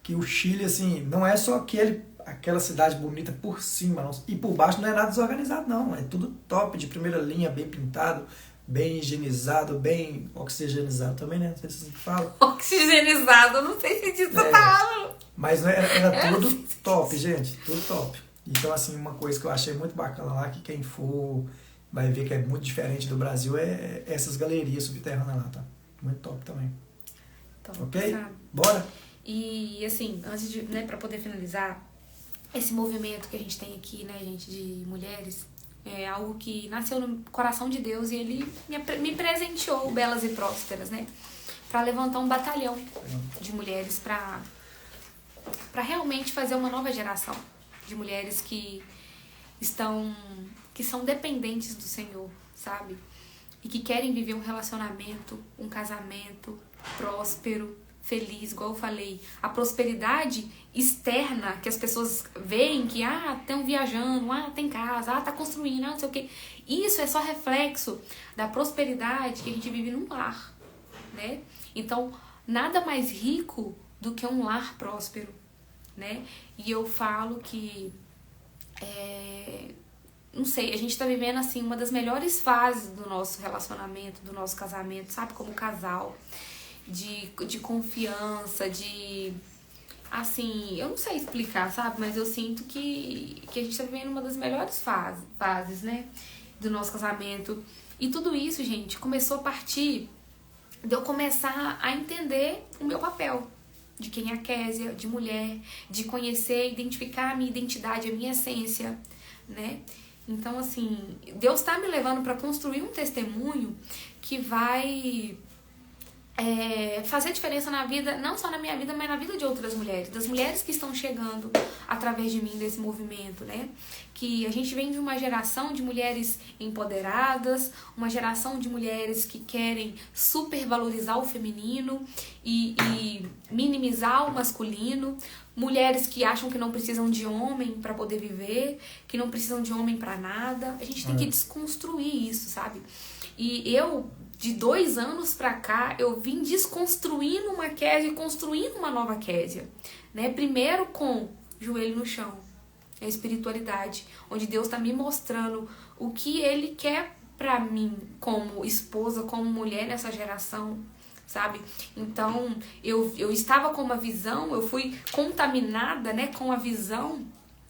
que o Chile, assim, não é só aquela cidade bonita por cima, não. E por baixo não é nada desorganizado, não. É tudo top, de primeira linha, bem pintado, bem higienizado, bem oxigenizado também, né? Não sei se vocês falam. Oxigenizado, não sei se disso tá falando. Mas era tudo top, gente. Tudo top. Então, assim, uma coisa que eu achei muito bacana lá, que quem for vai ver que é muito diferente do Brasil, é essas galerias subterrâneas lá, tá? Muito top também. Top, ok? sabe? Bora? E, assim, antes de, né, pra poder finalizar, esse movimento que a gente tem aqui, né, gente, de mulheres, é algo que nasceu no coração de Deus, e Ele me presenteou, belas e prósperas, né? Pra levantar um batalhão de mulheres pra realmente fazer uma nova geração de mulheres que são dependentes do Senhor, sabe? E que querem viver um relacionamento, um casamento próspero, feliz, igual eu falei. A prosperidade externa que as pessoas veem, que estão viajando, tem casa, tá construindo, não sei o quê. Isso é só reflexo da prosperidade que a gente vive num lar, né? Então, nada mais rico do que um lar próspero, né? E eu falo que não sei, a gente tá vivendo, assim, uma das melhores fases do nosso relacionamento, do nosso casamento, sabe? Como casal, de confiança, assim, eu não sei explicar, sabe? Mas eu sinto que a gente tá vivendo uma das melhores fases, né? Do nosso casamento. E tudo isso, gente, começou a partir de eu começar a entender o meu papel. De quem é a Késia, de mulher, de conhecer, identificar a minha identidade, a minha essência, né? Então, assim, Deus tá me levando para construir um testemunho que vai fazer diferença na vida, não só na minha vida, mas na vida de outras mulheres, das mulheres que estão chegando através de mim, desse movimento, né? Que a gente vem de uma geração de mulheres empoderadas, uma geração de mulheres que querem supervalorizar o feminino e minimizar o masculino, mulheres que acham que não precisam de homem para poder viver, que não precisam de homem para nada. A gente tem que desconstruir isso, sabe? E eu, de 2 anos pra cá, eu vim desconstruindo uma Késia e construindo uma nova Késia, né? Primeiro com joelho no chão, a espiritualidade, onde Deus tá me mostrando o que Ele quer pra mim como esposa, como mulher nessa geração, sabe? Então, eu estava com uma visão, eu fui contaminada, né, com a visão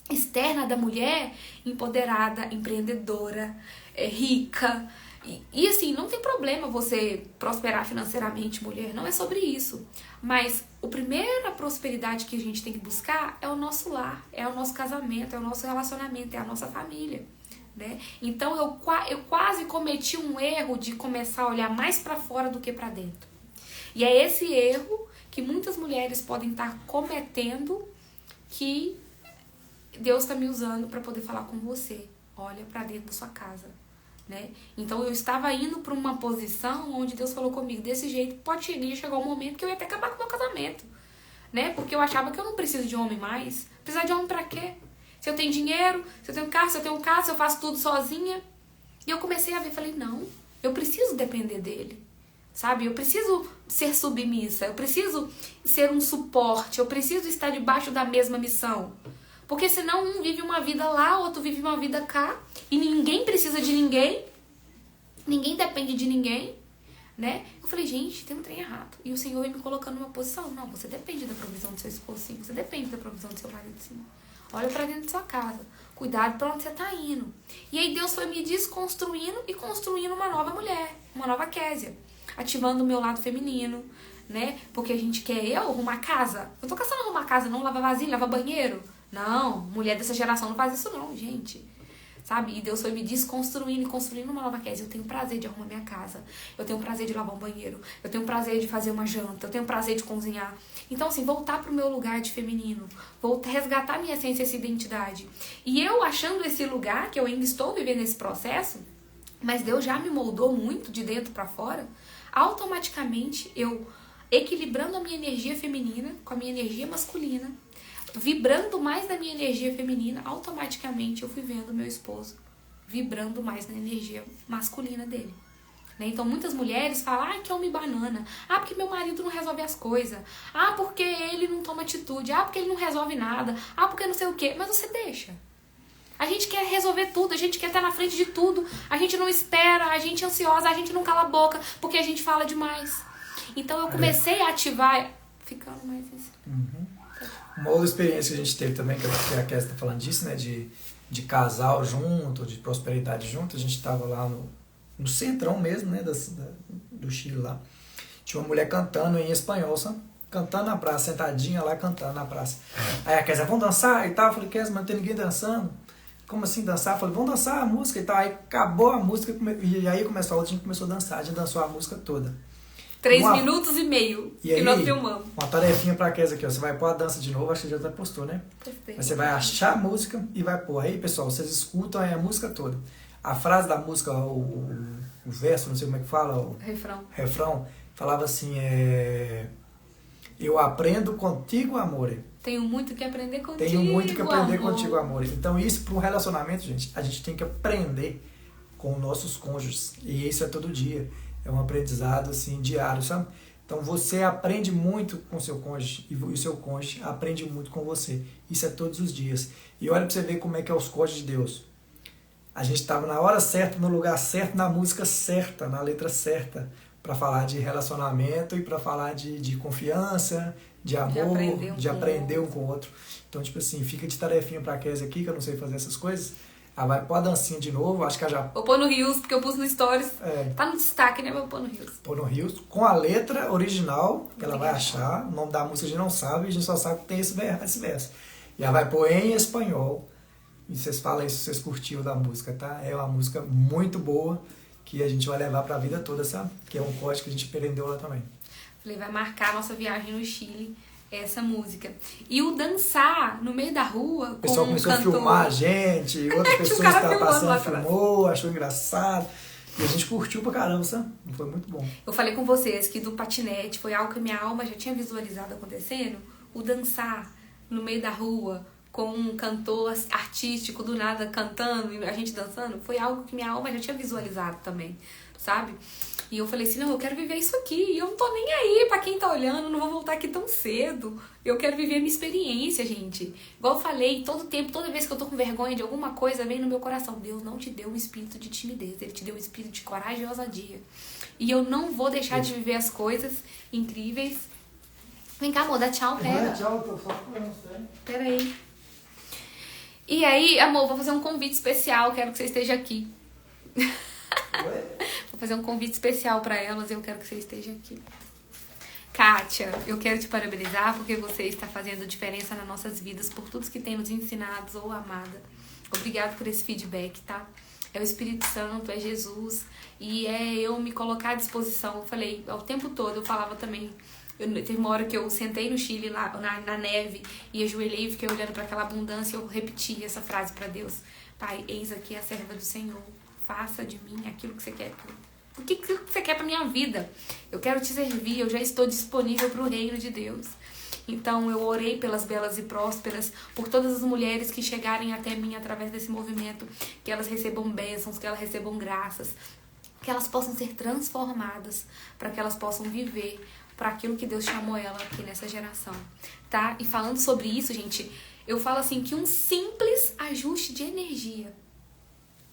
externa da mulher empoderada, empreendedora, rica. E assim, não tem problema você prosperar financeiramente, mulher, não é sobre isso. Mas a primeira prosperidade que a gente tem que buscar é o nosso lar, é o nosso casamento, é o nosso relacionamento, é a nossa família, né? Então eu quase cometi um erro de começar a olhar mais pra fora do que pra dentro. E é esse erro que muitas mulheres podem estar cometendo, que Deus está me usando para poder falar com você. Olha pra dentro da sua casa. Né? Então eu estava indo para uma posição onde Deus falou comigo desse jeito, pode chegar um momento que eu ia até acabar com o meu casamento, né? Porque eu achava que eu não preciso de homem mais. Precisar de homem para quê? Se eu tenho dinheiro, se eu tenho carro, se eu tenho casa, se eu faço tudo sozinha. E eu comecei a ver, falei, não, eu preciso depender dele, sabe? Eu preciso ser submissa, eu preciso ser um suporte, eu preciso estar debaixo da mesma missão. Porque senão um vive uma vida lá, outro vive uma vida cá, e ninguém precisa de ninguém, ninguém depende de ninguém, né? Eu falei, gente, tem um trem errado. E o Senhor veio me colocando numa posição, não, você depende da provisão do seu esposo, sim, você depende da provisão do seu marido, sim. Olha pra dentro da sua casa, cuidado pra onde você tá indo. E aí Deus foi me desconstruindo e construindo uma nova mulher, uma nova Késia, ativando o meu lado feminino, né? Porque a gente quer arrumar casa. Eu tô caçando arrumar casa, não lavar vasilha, lavar banheiro. Não, mulher dessa geração não faz isso não, gente. Sabe? E Deus foi me desconstruindo e construindo uma nova Késia. Eu tenho prazer de arrumar minha casa. Eu tenho prazer de lavar um banheiro. Eu tenho prazer de fazer uma janta. Eu tenho prazer de cozinhar. Então, assim, voltar pro meu lugar de feminino. Voltar, resgatar minha essência, essa identidade. E eu achando esse lugar, que eu ainda estou vivendo esse processo, mas Deus já me moldou muito de dentro pra fora, automaticamente eu, equilibrando a minha energia feminina com a minha energia masculina, vibrando mais na minha energia feminina, automaticamente eu fui vendo meu esposo vibrando mais na energia masculina dele, né? Então muitas mulheres falam, que homem banana, porque meu marido não resolve as coisas, porque ele não toma atitude, porque ele não resolve nada, porque não sei o quê, mas você deixa. A gente quer resolver tudo, a gente quer estar na frente de tudo, a gente não espera, a gente é ansiosa, a gente não cala a boca, porque a gente fala demais. Então eu comecei a ativar, ficando mais assim. Uma outra experiência que a gente teve também, que a Késia está falando disso, né, de casal junto, de prosperidade junto, a gente estava lá no centrão mesmo, né, do Chile lá. Tinha uma mulher cantando em espanhol, sabe? Cantando na praça, sentadinha lá, cantando na praça. Aí a Késia, vamos dançar e tal? Eu falei, Késia, mas não tem ninguém dançando. Como assim dançar? Eu falei, vamos dançar a música e tal. Aí acabou a música e aí a gente começou a dançar, a gente dançou a música toda. 3 minutos e meio que nós filmamos. Uma tarefinha pra Késia aqui, ó. Você vai pôr a dança de novo, acho que já até postou, né? Mas você vai achar a música e vai pôr. Aí, pessoal, vocês escutam aí a música toda. A frase da música, o verso, não sei como é que fala. O refrão, falava assim, eu aprendo contigo, amor. Tenho muito que aprender contigo, Tenho muito que aprender amor. Contigo, amor. Então, isso para um relacionamento, gente, a gente tem que aprender com nossos cônjuges. E isso é todo dia. É um aprendizado, assim, diário, sabe? Então, você aprende muito com o seu cônjuge e o seu cônjuge aprende muito com você. Isso é todos os dias. E olha para você ver como é que é os cônjuges de Deus. A gente estava na hora certa, no lugar certo, na música certa, na letra certa, para falar de relacionamento e para falar de confiança, de amor, de aprender um com o outro. Então, tipo assim, fica de tarefinha para a Késia aqui, que eu não sei fazer essas coisas. Ela vai pôr a dancinha de novo, acho que ela já... Vou pôr no Rios, porque eu pus no Stories. Tá no destaque, né? Vou pôr no Rios. Pôr no Rios, com a letra original, que ela vai achar. O nome da música a gente não sabe, a gente só sabe que tem esse verso. E ela vai pôr em espanhol. E vocês falam aí se vocês curtiram da música, tá? É uma música muito boa, que a gente vai levar para a vida toda, sabe? Que é um código que a gente aprendeu lá também. Falei, vai marcar a nossa viagem no Chile, essa música. E o dançar no meio da rua, O pessoal começou a filmar a gente, outras pessoas que estavam passando filmou, achou engraçado. E a gente curtiu pra caramba, sabe? Foi muito bom. Eu falei com vocês que do patinete foi algo que minha alma já tinha visualizado acontecendo. O dançar no meio da rua, com um cantor artístico do nada cantando e a gente dançando, foi algo que minha alma já tinha visualizado também, sabe? E eu falei assim, não, eu quero viver isso aqui, e eu não tô nem aí pra quem tá olhando, não vou voltar aqui tão cedo. Eu quero viver a minha experiência, gente. Igual eu falei, todo tempo, toda vez que eu tô com vergonha de alguma coisa, vem no meu coração, Deus não te deu um espírito de timidez, Ele te deu um espírito de coragem e ousadia. E eu não vou deixar de viver as coisas incríveis. Vem cá, amor, dá tchau, pera. Tchau, tô só falando. Pera aí. E aí, amor, vou fazer um convite especial, quero que você esteja aqui. Vou fazer um convite especial para elas e eu quero que você esteja aqui. Kátia, eu quero te parabenizar porque você está fazendo diferença nas nossas vidas, por tudo que tem nos ensinado, ou amada. Obrigada por esse feedback, tá? É o Espírito Santo, é Jesus, e é eu me colocar à disposição. Eu falei, o tempo todo, eu falava também. Teve uma hora que eu sentei no Chile, lá, na neve, e ajoelhei e fiquei olhando para aquela abundância e eu repeti essa frase para Deus. Pai, eis aqui a serva do Senhor. Faça de mim aquilo que você quer. O que você quer para minha vida? Eu quero te servir, eu já estou disponível para o reino de Deus. Então eu orei pelas belas e prósperas, por todas as mulheres que chegarem até mim através desse movimento, que elas recebam bênçãos, que elas recebam graças, que elas possam ser transformadas, para que elas possam viver para aquilo que Deus chamou ela aqui nessa geração, tá? E falando sobre isso, gente, eu falo assim que um simples ajuste de energia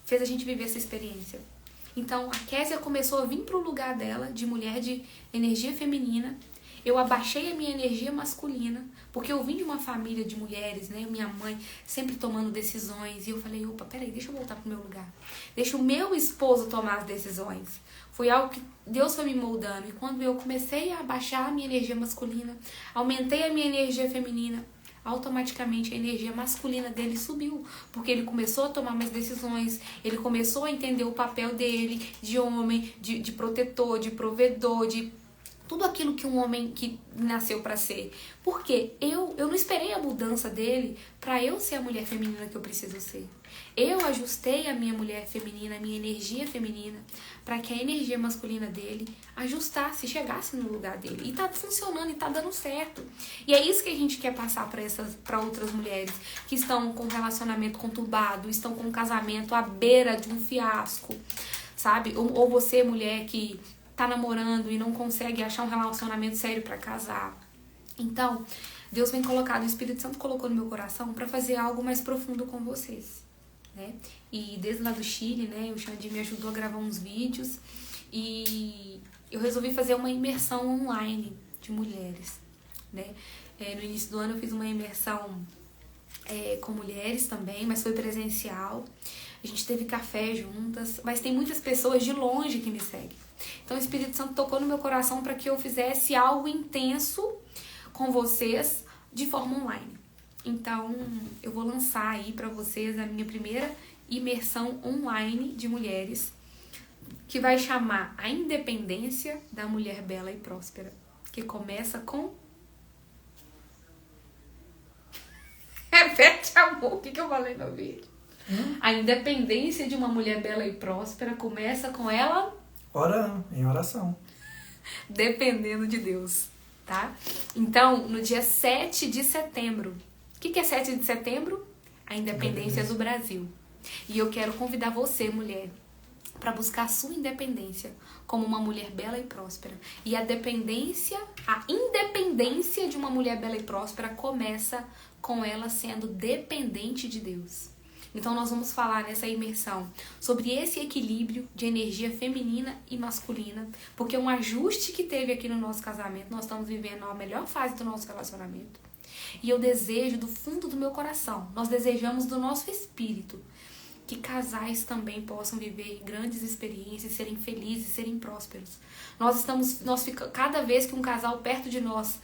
fez a gente viver essa experiência. Então, a Késia começou a vir para o lugar dela, de mulher de energia feminina. Eu abaixei a minha energia masculina, porque eu vim de uma família de mulheres, né? Minha mãe sempre tomando decisões. E eu falei, opa, peraí, deixa eu voltar pro meu lugar. Deixa o meu esposo tomar as decisões. Foi algo que Deus foi me moldando. E quando eu comecei a abaixar a minha energia masculina, aumentei a minha energia feminina, automaticamente a energia masculina dele subiu, porque ele começou a tomar mais decisões, ele começou a entender o papel dele de homem, de protetor, de provedor, de tudo aquilo que um homem que nasceu para ser. Porque eu não esperei a mudança dele para eu ser a mulher feminina que eu preciso ser. Eu ajustei a minha mulher feminina, a minha energia feminina, para que a energia masculina dele ajustasse, chegasse no lugar dele. E tá funcionando e tá dando certo. E é isso que a gente quer passar para outras mulheres que estão com relacionamento conturbado, estão com um casamento à beira de um fiasco, sabe? Ou você, mulher, que tá namorando e não consegue achar um relacionamento sério para casar. Então, Deus vem colocado, o Espírito Santo colocou no meu coração para fazer algo mais profundo com vocês, né? E desde lá do Chile, né, o Xande me ajudou a gravar uns vídeos e eu resolvi fazer uma imersão online de mulheres, né? No início do ano eu fiz uma imersão com mulheres também, mas foi presencial. A gente teve café juntas, mas tem muitas pessoas de longe que me seguem. Então o Espírito Santo tocou no meu coração para que eu fizesse algo intenso com vocês de forma online. Então eu vou lançar aí para vocês a minha primeira imersão online de mulheres, que vai chamar A Independência da Mulher Bela e Próspera, que começa com... Repete, amor, o que eu falei no vídeo? A independência de uma mulher bela e próspera começa com ela... Orando, em oração. Dependendo de Deus, tá? Então, no dia 7 de setembro. O que é 7 de setembro? A independência do Brasil. E eu quero convidar você, mulher, para buscar a sua independência como uma mulher bela e próspera. E a independência de uma mulher bela e próspera começa com ela sendo dependente de Deus. Então nós vamos falar nessa imersão sobre esse equilíbrio de energia feminina e masculina, porque um ajuste que teve aqui no nosso casamento, nós estamos vivendo a melhor fase do nosso relacionamento. E eu desejo do fundo do meu coração, nós desejamos do nosso espírito, que casais também possam viver grandes experiências, serem felizes, serem prósperos. Cada vez que um casal perto de nós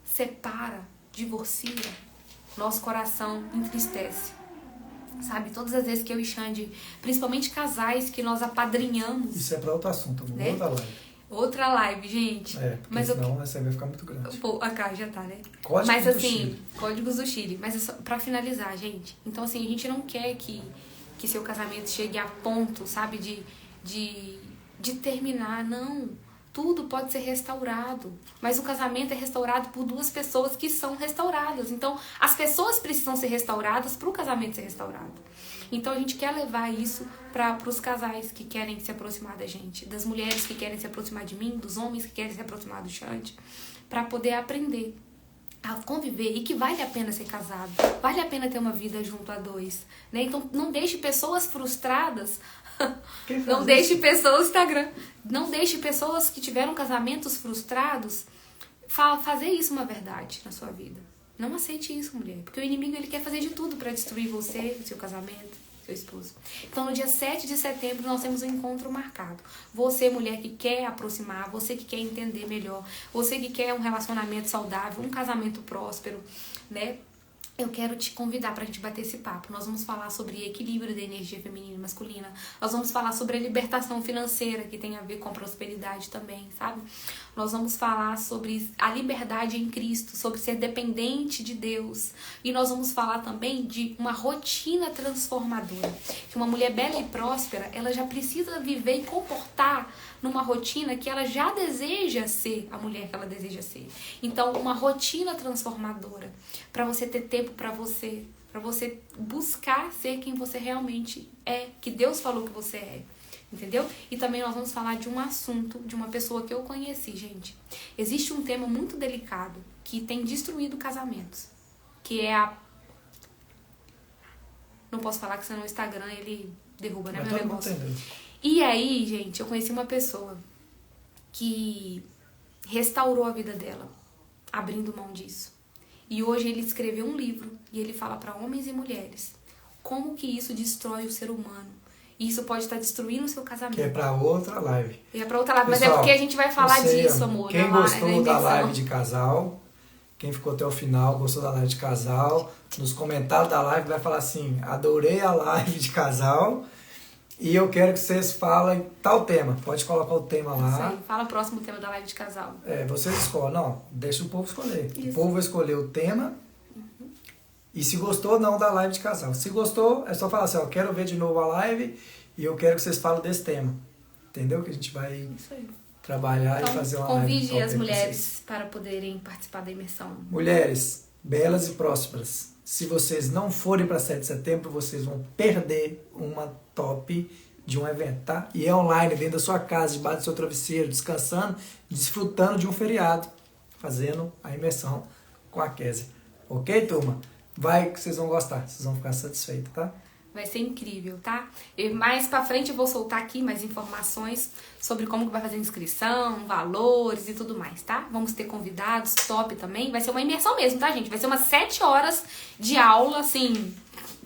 separa, divorcia, nosso coração entristece. Sabe, todas as vezes que eu e Xande, principalmente casais que nós apadrinhamos. Isso é pra outro assunto, amor. Né? Outra live. Outra live, gente. Porque mas senão essa vai ficar muito grande. Pô, a cara já tá, né? Códigos mas do assim, Chile. Códigos do Chile. Mas é só pra finalizar, gente. Então, assim, a gente não quer que seu casamento chegue a ponto, sabe, de terminar. Não. Tudo pode ser restaurado. Mas o casamento é restaurado por duas pessoas que são restauradas. Então, as pessoas precisam ser restauradas para o casamento ser restaurado. Então, a gente quer levar isso para os casais que querem se aproximar da gente, das mulheres que querem se aproximar de mim, dos homens que querem se aproximar do Xande, para poder aprender a conviver e que vale a pena ser casado, vale a pena ter uma vida junto a dois, né? Então, não deixe pessoas frustradas, não deixe pessoas, Instagram, não deixe pessoas que tiveram casamentos frustrados fazer isso uma verdade na sua vida. Não aceite isso, mulher, porque o inimigo ele quer fazer de tudo para destruir você, o seu casamento, seu esposo. Então, no dia 7 de setembro, nós temos um encontro marcado. Você, mulher que quer aproximar, você que quer entender melhor, você que quer um relacionamento saudável, um casamento próspero, né? Eu quero te convidar pra gente bater esse papo. Nós vamos falar sobre equilíbrio da energia feminina e masculina. Nós vamos falar sobre a libertação financeira, que tem a ver com prosperidade também, sabe? Nós vamos falar sobre a liberdade em Cristo, sobre ser dependente de Deus. E nós vamos falar também de uma rotina transformadora. Que uma mulher bela e próspera, ela já precisa viver e comportar numa rotina que ela já deseja ser a mulher que ela deseja ser. Então, uma rotina transformadora, para você ter tempo para você buscar ser quem você realmente é, que Deus falou que você é, entendeu? E também nós vamos falar de um assunto, de uma pessoa que eu conheci, gente. Existe um tema muito delicado que tem destruído casamentos, que é a... Não posso falar que senão o Instagram ele derruba, né, meu negócio. E aí, gente, eu conheci uma pessoa que restaurou a vida dela, abrindo mão disso. E hoje ele escreveu um livro e ele fala para homens e mulheres como que isso destrói o ser humano. E isso pode estar destruindo o seu casamento. Que é para outra live. É para outra live, pessoal, mas é porque a gente vai falar disso, amor. Quem gostou da live de casal, quem ficou até o final, gostou da live de casal, nos comentários da live vai falar assim, adorei a live de casal. E eu quero que vocês falem tal tema. Pode colocar o tema lá. Isso aí. Fala o próximo tema da live de casal. Vocês escolhem. Não, deixa o povo escolher. Isso. O povo vai escolher o tema. E se gostou, não, da live de casal. Se gostou, é só falar assim, ó, quero ver de novo a live e eu quero que vocês falem desse tema. Entendeu? Que a gente vai trabalhar então, e fazer uma live. Convide as mulheres para poderem participar da imersão. Mulheres, belas e prósperas. Se vocês não forem para 7 de setembro, vocês vão perder uma top de um evento, tá? E é online, dentro da sua casa, debaixo do seu travesseiro, descansando, desfrutando de um feriado, fazendo a imersão com a Kézia. Ok, turma? Vai que vocês vão gostar, vocês vão ficar satisfeitos, tá? Vai ser incrível, tá? E mais pra frente eu vou soltar aqui mais informações sobre como que vai fazer a inscrição, valores e tudo mais, tá? Vamos ter convidados top também. Vai ser uma imersão mesmo, tá, gente? Vai ser umas 7 horas de aula, assim,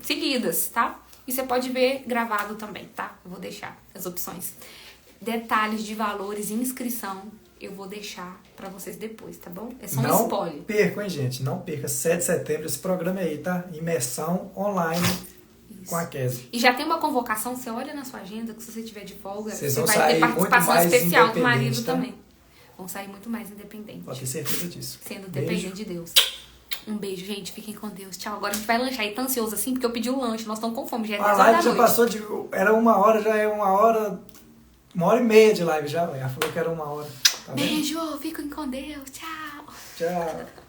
seguidas, tá? E você pode ver gravado também, tá? Eu vou deixar as opções. Detalhes de valores e inscrição eu vou deixar pra vocês depois, tá bom? É só um spoiler. Não percam, hein, gente? Não perca. 7 de setembro esse programa aí, tá? Imersão online. Isso. Com a Kézia. E já tem uma convocação, você olha na sua agenda, que se você tiver de folga, você vai ter participação especial do marido, tá? Também. Vão sair muito mais independentes. Pode ter certeza disso. Sendo dependente de Deus. Um beijo, gente. Fiquem com Deus. Tchau. Agora a gente vai lanchar. E tá ansioso assim, porque eu pedi o lanche. Nós estamos com fome. Já é 10 horas da noite. A live já passou de... Era 1 hora, já é 1 hora... 1h30 de live já. Ela falou que era 1 hora. Tá beijo. Fiquem com Deus. Tchau. Tchau.